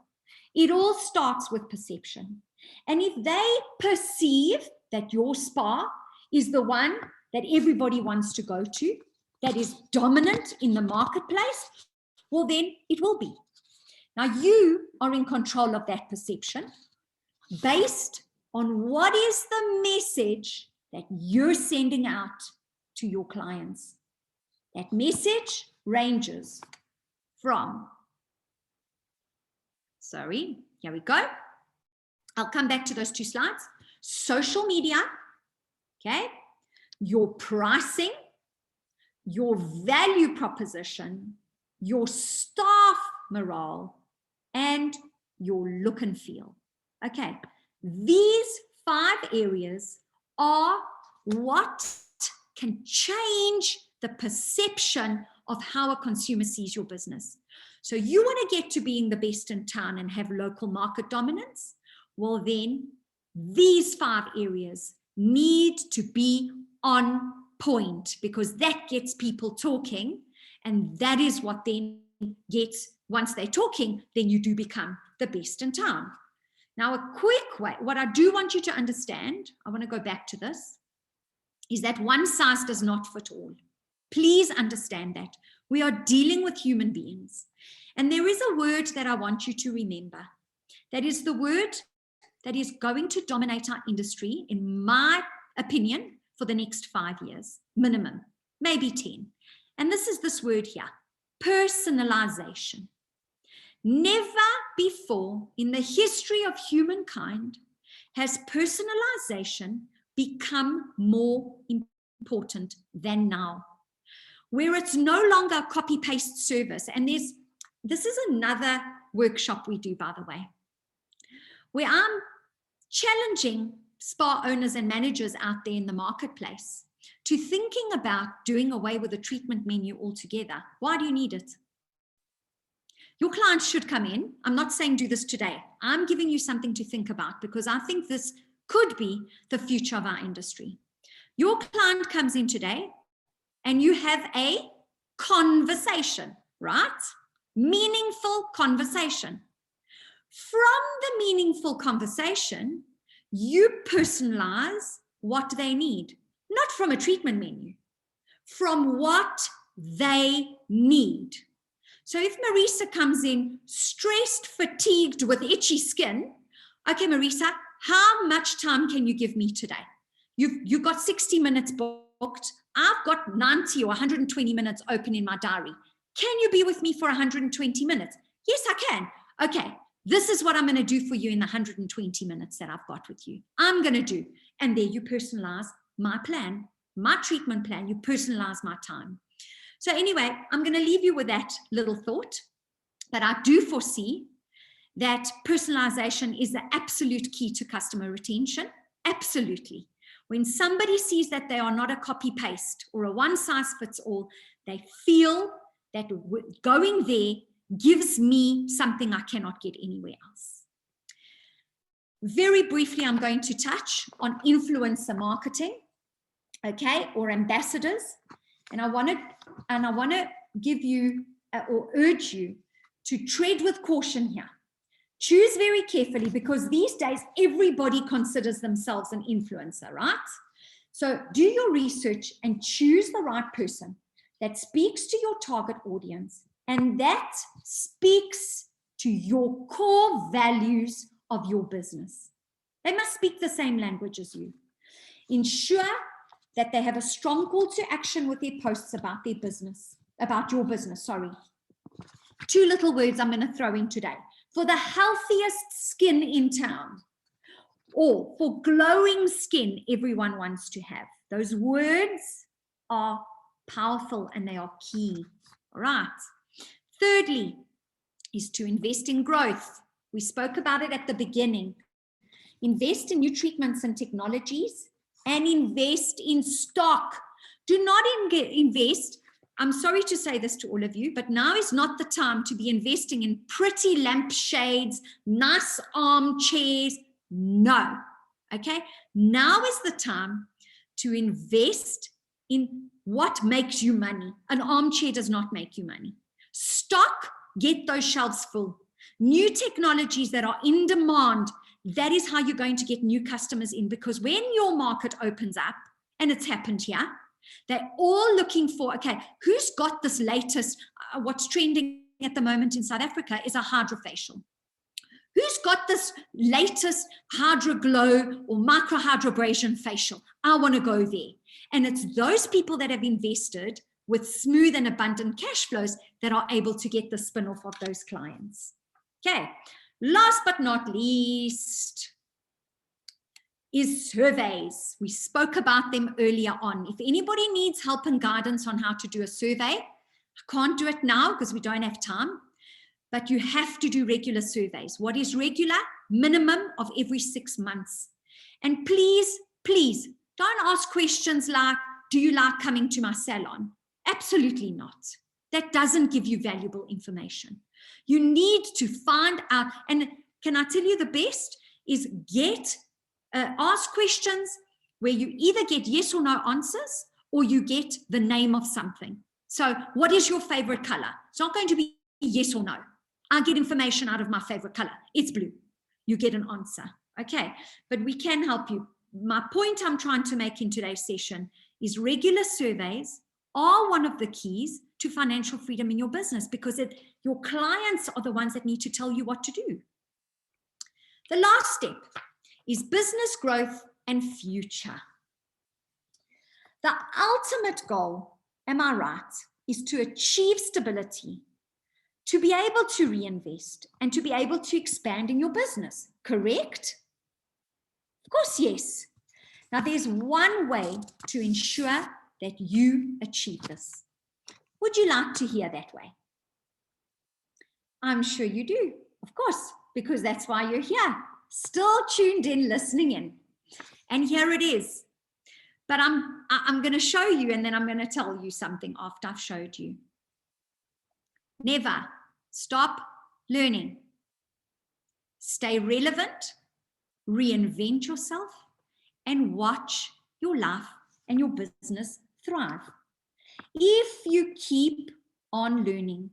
It all starts with perception. And if they perceive that your spa is the one that everybody wants to go to, that is dominant in the marketplace, well, then it will be. Now, you are in control of that perception based on what is the message that you're sending out to your clients. That message ranges from, here we go. I'll come back to those 2 slides. Social media, okay? Your pricing, your value proposition, your staff morale, and your look and feel. Okay, these 5 areas are what can change the perception of how a consumer sees your business. So you want to get to being the best in town and have local market dominance? Well, then these 5 areas need to be on point, because that gets people talking, and that is what then gets, once they're talking, then you do become the best in town. Now, a quick way, what I do want you to understand, I want to go back to this, is that one size does not fit all. Please understand that. We are dealing with human beings. And there is a word that I want you to remember. That is the word that is going to dominate our industry, in my opinion, for the next 5 years, minimum, maybe 10. And this is this word here, personalization. Never before in the history of humankind has personalization become more important than now, where it's no longer a copy-paste service. And this is another workshop we do, by the way, where I'm challenging spa owners and managers out there in the marketplace to thinking about doing away with the treatment menu altogether. Why do you need it? Your clients should come in. I'm not saying do this today. I'm giving you something to think about, because I think this could be the future of our industry. Your client comes in today and you have a conversation, right? Meaningful conversation. From the meaningful conversation, you personalize what they need, not from a treatment menu, from what they need. So if Marisa comes in stressed, fatigued, with itchy skin, okay, Marisa, how much time can you give me today? You've got 60 minutes booked. I've got 90 or 120 minutes open in my diary. Can you be with me for 120 minutes? Yes, I can. Okay, this is what I'm going to do for you in the 120 minutes that I've got with you. I'm going to do. And there you personalize my plan, my treatment plan. You personalize my time. So anyway, I'm going to leave you with that little thought, but I do foresee that personalization is the absolute key to customer retention. Absolutely. When somebody sees that they are not a copy paste or a one size fits all, they feel that going there gives me something I cannot get anywhere else. Very briefly, I'm going to touch on influencer marketing, okay, or ambassadors. And I want to give you or urge you to tread with caution here. Choose very carefully, because these days everybody considers themselves an influencer, right? So do your research and choose the right person that speaks to your target audience and that speaks to your core values of your business. They must speak the same language as you. Ensure that they have a strong call to action with their posts about their business, about your business, sorry. 2 little words I'm going to throw in today. For the healthiest skin in town, or for glowing skin everyone wants to have. Those words are powerful and they are key. All right. Thirdly, is to invest in growth. We spoke about it at the beginning. Invest in new treatments and technologies and invest in stock. Do not invest. I'm sorry to say this to all of you, but now is not the time to be investing in pretty lampshades, nice armchairs. No. Okay. Now is the time to invest in what makes you money. An armchair does not make you money. Stock, get those shelves full. New technologies that are in demand, that is how you're going to get new customers in, because when your market opens up, and it's happened here, they're all looking for, okay, who's got this latest, what's trending at the moment in South Africa is a hydrofacial. Who's got this latest Hydro Glow or microhydrobrasion facial? I want to go there. And it's those people that have invested with smooth and abundant cash flows that are able to get the spin-off of those clients. Okay, last but not least is surveys. We spoke about them earlier on. If anybody needs help and guidance on how to do a survey, I can't do it now because we don't have time, but you have to do regular surveys. What is regular? Minimum of every 6 months. And please, please don't ask questions like, do you like coming to my salon? Absolutely not. That doesn't give you valuable information. You need to find out, and can I tell you the best is ask questions where you either get yes or no answers or you get the name of something. So what is your favorite color? It's not going to be yes or no. I get information out of my favorite color. It's blue. You get an answer. Okay, but we can help you. My point I'm trying to make in today's session is regular surveys are one of the keys to financial freedom in your business, because your clients are the ones that need to tell you what to do. The last step is business growth and future. The ultimate goal, am I right, is to achieve stability, to be able to reinvest and to be able to expand in your business, correct? Of course, yes. Now, there's one way to ensure that you achieve this. Would you like to hear that way? I'm sure you do, of course, because that's why you're here, still tuned in, listening in. And here it is. But I'm going to show you, and then I'm going to tell you something after I've showed you. Never stop learning. Stay relevant, reinvent yourself, and watch your life and your business thrive. If you keep on learning,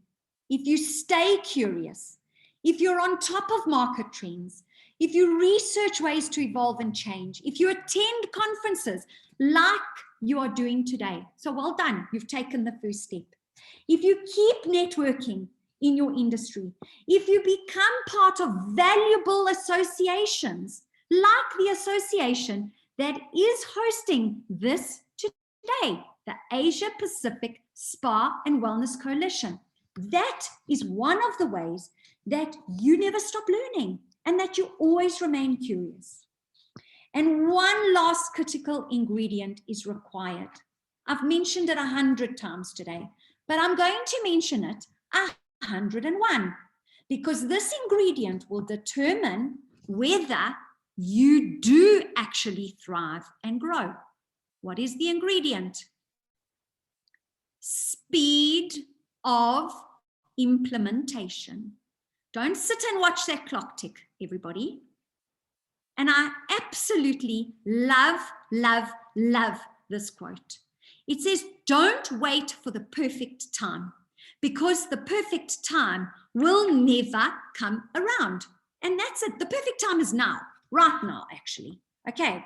if you stay curious, if you're on top of market trends, if you research ways to evolve and change, if you attend conferences like you are doing today, so well done, you've taken the first step. If you keep networking in your industry, if you become part of valuable associations, like the association that is hosting this today, the Asia Pacific Spa and Wellness Coalition, that is one of the ways that you never stop learning and that you always remain curious. And one last critical ingredient is required. I've mentioned it 100 times today, but I'm going to mention it 101, because this ingredient will determine whether you do actually thrive and grow. What is the ingredient? Speed of implementation. Don't sit and watch that clock tick, everybody. And I absolutely love, love, love this quote. It says, don't wait for the perfect time, because the perfect time will never come around. And that's it. The perfect time is now, right now, actually. Okay.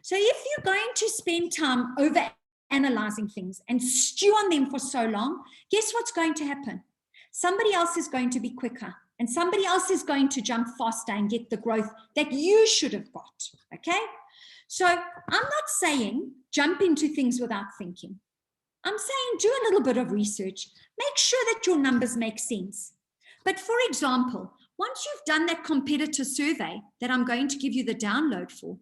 So if you're going to spend time over analyzing things and stew on them for so long, guess what's going to happen? Somebody else is going to be quicker, and somebody else is going to jump faster and get the growth that you should have got. Okay. So I'm not saying jump into things without thinking. I'm saying do a little bit of research. Make sure that your numbers make sense. But for example, once you've done that competitor survey that I'm going to give you the download for,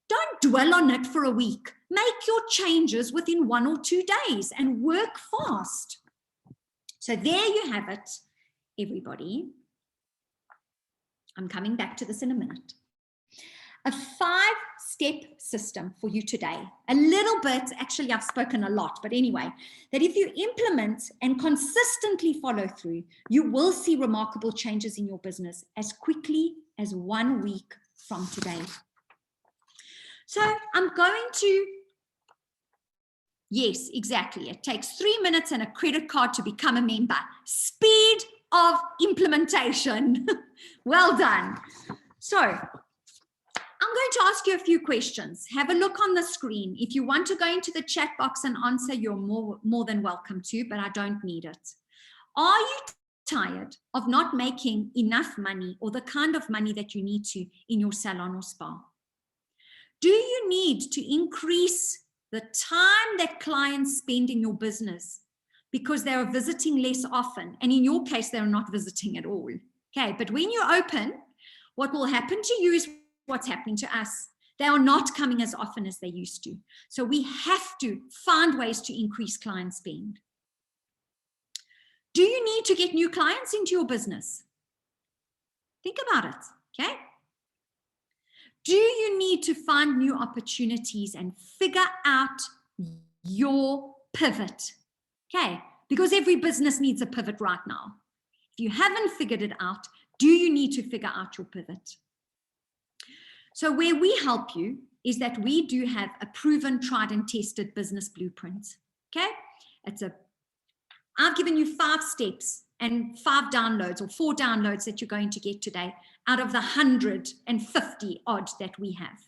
don't dwell on it for a week. Make your changes within 1 or 2 days and work fast. So there you have it, everybody. I'm coming back to this in a minute. A 5-step system for you today. A little bit, actually I've spoken a lot, but anyway, that if you implement and consistently follow through, you will see remarkable changes in your business as quickly as 1 week from today. So I'm going to, yes, exactly. It takes 3 minutes and a credit card to become a member. Speed of implementation. Well done. So I'm going to ask you a few questions. Have a look on the screen. If you want to go into the chat box and answer, you're more than welcome to, but I don't need it. Are you tired of not making enough money or the kind of money that you need to in your salon or spa? Do you need to increase the time that clients spend in your business because they are visiting less often? And in your case, they're not visiting at all. Okay, but when you open, what will happen to you is what's happening to us. They are not coming as often as they used to. So we have to find ways to increase client spend. Do you need to get new clients into your business? Think about it, okay? Do you need to find new opportunities and figure out your pivot? Okay, because every business needs a pivot right now. If you haven't figured it out, do you need to figure out your pivot? So where we help you is that we do have a proven, tried and tested business blueprint. Okay, I've given you 5 steps and 5 downloads or 4 downloads that you're going to get today out of the 150 odd that we have.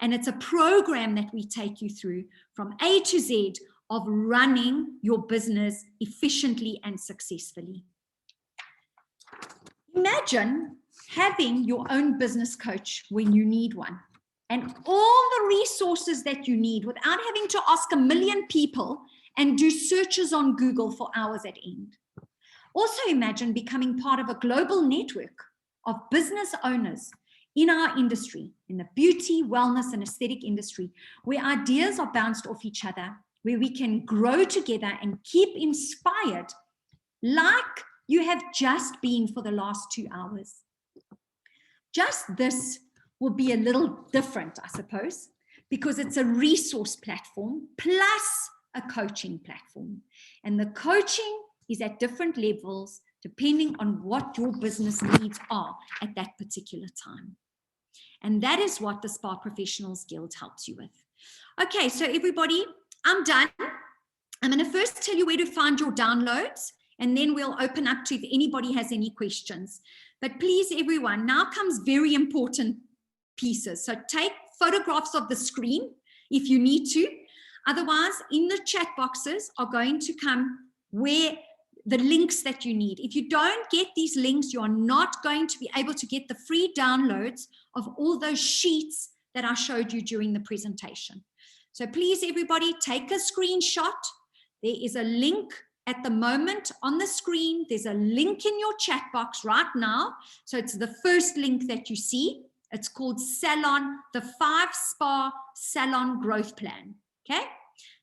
And it's a program that we take you through from A to Z of running your business efficiently and successfully. Imagine having your own business coach when you need one, and all the resources that you need without having to ask a million people and do searches on Google for hours at end. Also imagine becoming part of a global network of business owners in our industry, in the beauty, wellness, and aesthetic industry, where ideas are bounced off each other, where we can grow together and keep inspired like you have just been for the last 2 hours. Just this will be a little different, I suppose, because it's a resource platform plus a coaching platform. And the coaching is at different levels depending on what your business needs are at that particular time. And that is what the Spa Professionals Guild helps you with. Okay, so everybody, I'm done. I'm going to first tell you where to find your downloads, and then we'll open up to if anybody has any questions. But please, everyone, now comes very important pieces. So take photographs of the screen if you need to. Otherwise, in the chat boxes are going to come where the links that you need. If you don't get these links, you are not going to be able to get the free downloads of all those sheets that I showed you during the presentation. So please, everybody, take a screenshot. There is a link at the moment on the screen. There's a link in your chat box right now. So it's the first link that you see. It's called Salon, the 5-spa Salon Growth Plan. Okay,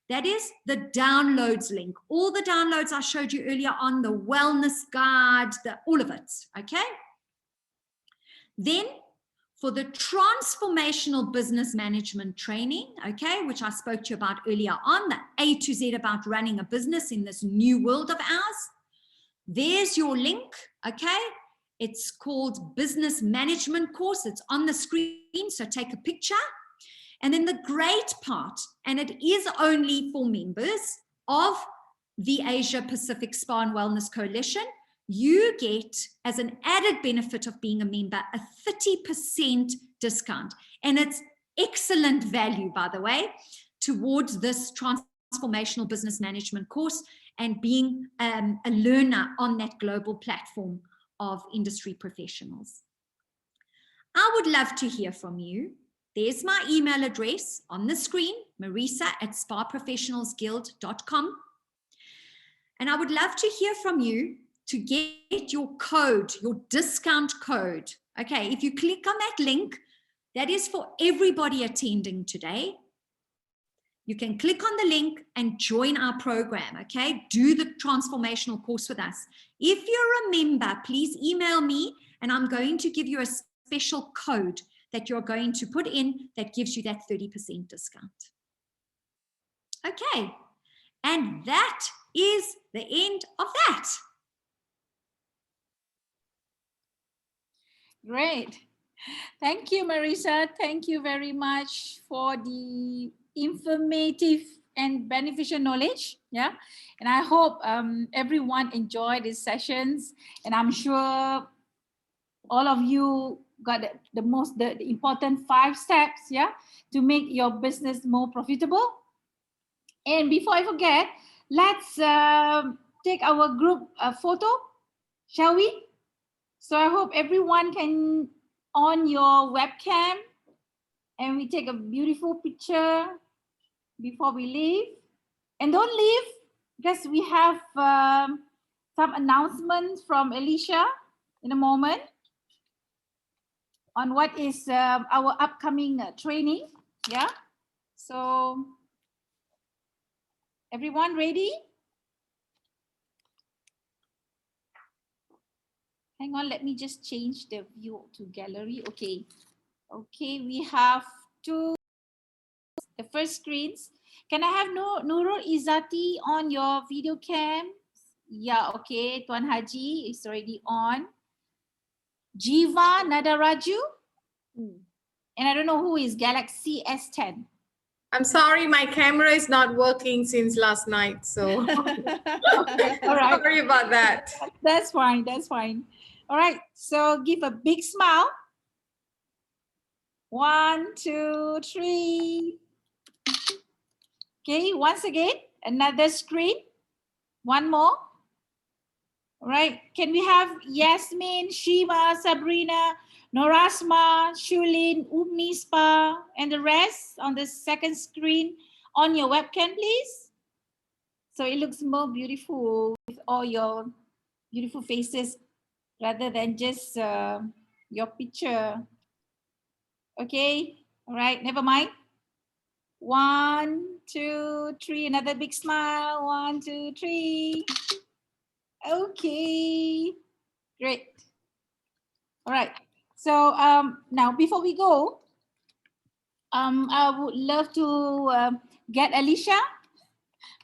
that is the downloads link. All the downloads I showed you earlier on, the wellness guide, all of it. Okay. Then for the transformational business management training, okay, which I spoke to you about earlier on, the A to Z about running a business in this new world of ours, there's your link, okay? It's called Business Management Course. It's on the screen, so take a picture. And then the great part, and it is only for members of the Asia Pacific Spa and Wellness Coalition, you get, as an added benefit of being a member, a 30% discount. And it's excellent value, by the way, towards this transformational business management course and being a learner on that global platform of industry professionals. I would love to hear from you. There's my email address on the screen, marisa@spaprofessionalsguild.com. And I would love to hear from you to get your code, your discount code. Okay, if you click on that link, that is for everybody attending today. You can click on the link and join our program, okay? Do the transformational course with us. If you're a member, please email me and I'm going to give you a special code that you're going to put in that gives you that 30% discount. Okay, and that is the end of that. Great. Thank you, Marisa. Thank you very much for the informative and beneficial knowledge. Yeah. And I hope everyone enjoyed these sessions. And I'm sure all of you got the important 5 steps, yeah, to make your business more profitable. And before I forget, let's take our group photo, shall we? So I hope everyone can on your webcam and we take a beautiful picture before we leave. And don't leave because we have some announcements from Alicia in a moment on what is our upcoming training. Yeah. So everyone ready? Hang on, let me just change the view to gallery. Okay. Okay, we have the first screens. Can I have Nurul Izzati on your video cam? Yeah, okay. Tuan Haji is already on. Jiva Nadaraju. And I don't know who is Galaxy S10. I'm sorry, my camera is not working since last night. So Okay, all right. Sorry about that. That's fine. That's fine. All right. So give a big smile. 1, 2, 3. Okay. Once again, another screen. One more. All right. Can we have Yasmin, Shima, Sabrina, Norasma, Shulin, Spa, and the rest on the second screen on your webcam, please? So it looks more beautiful with all your beautiful faces rather than just your picture. Okay. All right. Never mind. 1, 2, 3. Another big smile. 1, 2, 3. Okay. Great. All right. So now before we go, I would love to get Alicia.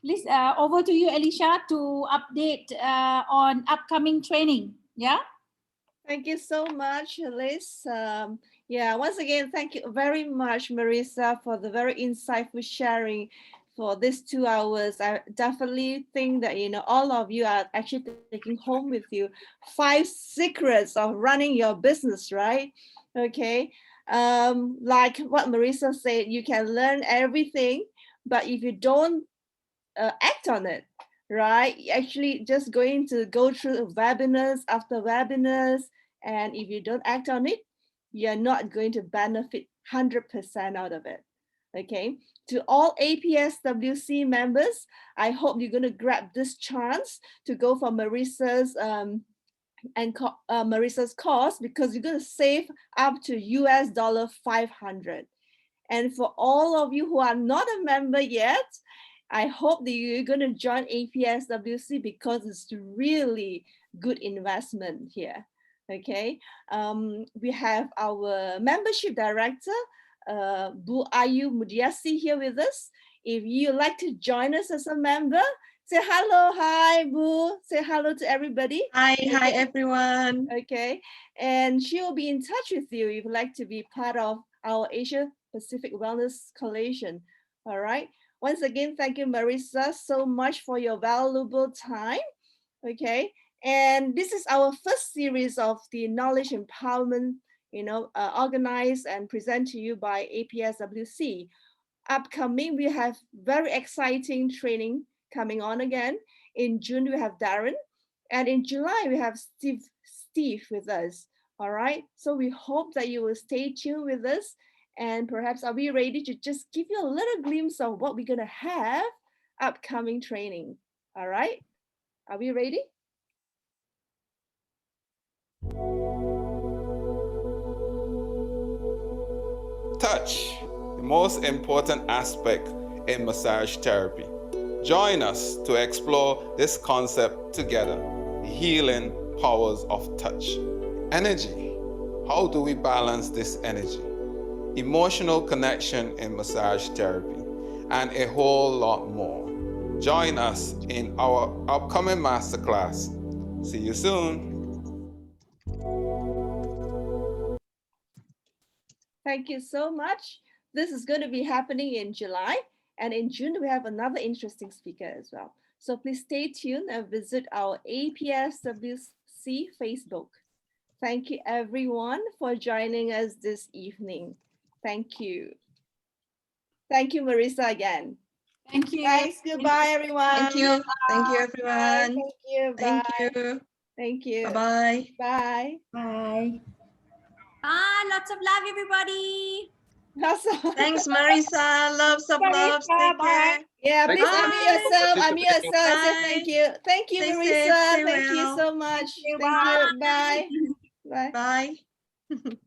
Please, over to you, Alicia, to update on upcoming training. Yeah. Thank you so much, Liz. Yeah, once again, thank you very much, Marisa, for the very insightful sharing for these 2 hours. I definitely think that, you know, all of you are actually taking home with you 5 secrets of running your business, right? Okay. Like what Marisa said, you can learn everything, but if you don't act on it, right? Actually just going to go through webinars after webinars, and if you don't act on it, you're not going to benefit 100% out of it. Okay, to all APSWC members, I hope you're going to grab this chance to go for Marisa's Marisa's course, because you're going to save up to $500. And for all of you who are not a member yet, I hope that you're going to join APSWC, because it's really good investment here. Okay, we have our membership director, Bu Ayu Mudiasi, here with us. If you like to join us as a member, say hello. Hi, Bu. Say hello to everybody. Hi everyone. Okay, and she will be in touch with you if you'd like to be part of our Asia Pacific Wellness Coalition. All right. Once again, thank you, Marisa, so much for your valuable time. Okay, and this is our first series of the knowledge empowerment, you know, organized and present to you by APSWC. Upcoming, we have very exciting training coming on again. In June, we have Darren, and in July, we have Steve with us. All right, so we hope that you will stay tuned with us, and perhaps are we ready to just give you a little glimpse of what we're gonna have upcoming training. All right, are we ready? Touch, the most important aspect in massage therapy. Join us to explore this concept together, the healing powers of touch. Energy, how do we balance this energy? Emotional connection in massage therapy, and a whole lot more. Join us in our upcoming masterclass. See you soon. Thank you so much. This is going to be happening in July, and in June, we have another interesting speaker as well. So please stay tuned and visit our APSWC Facebook. Thank you everyone for joining us this evening. Thank you. Thank you, Marisa, again. Thank you. Thanks. Goodbye, everyone. Thank you. Thank you Bye. everyone. Thank you. Thank Bye. you. Thank you. Bye-bye. Bye. Bye. Bye. Lots of love, everybody. Thanks, Marisa. Loves of loves. Take care. Yeah, Thank please you. unmute yourself. Unmute yourself. Say Bye. thank you. Thank you, Stay Marisa. safe, stay Thank you well. so much. you. Thank you. Bye. Bye. Bye.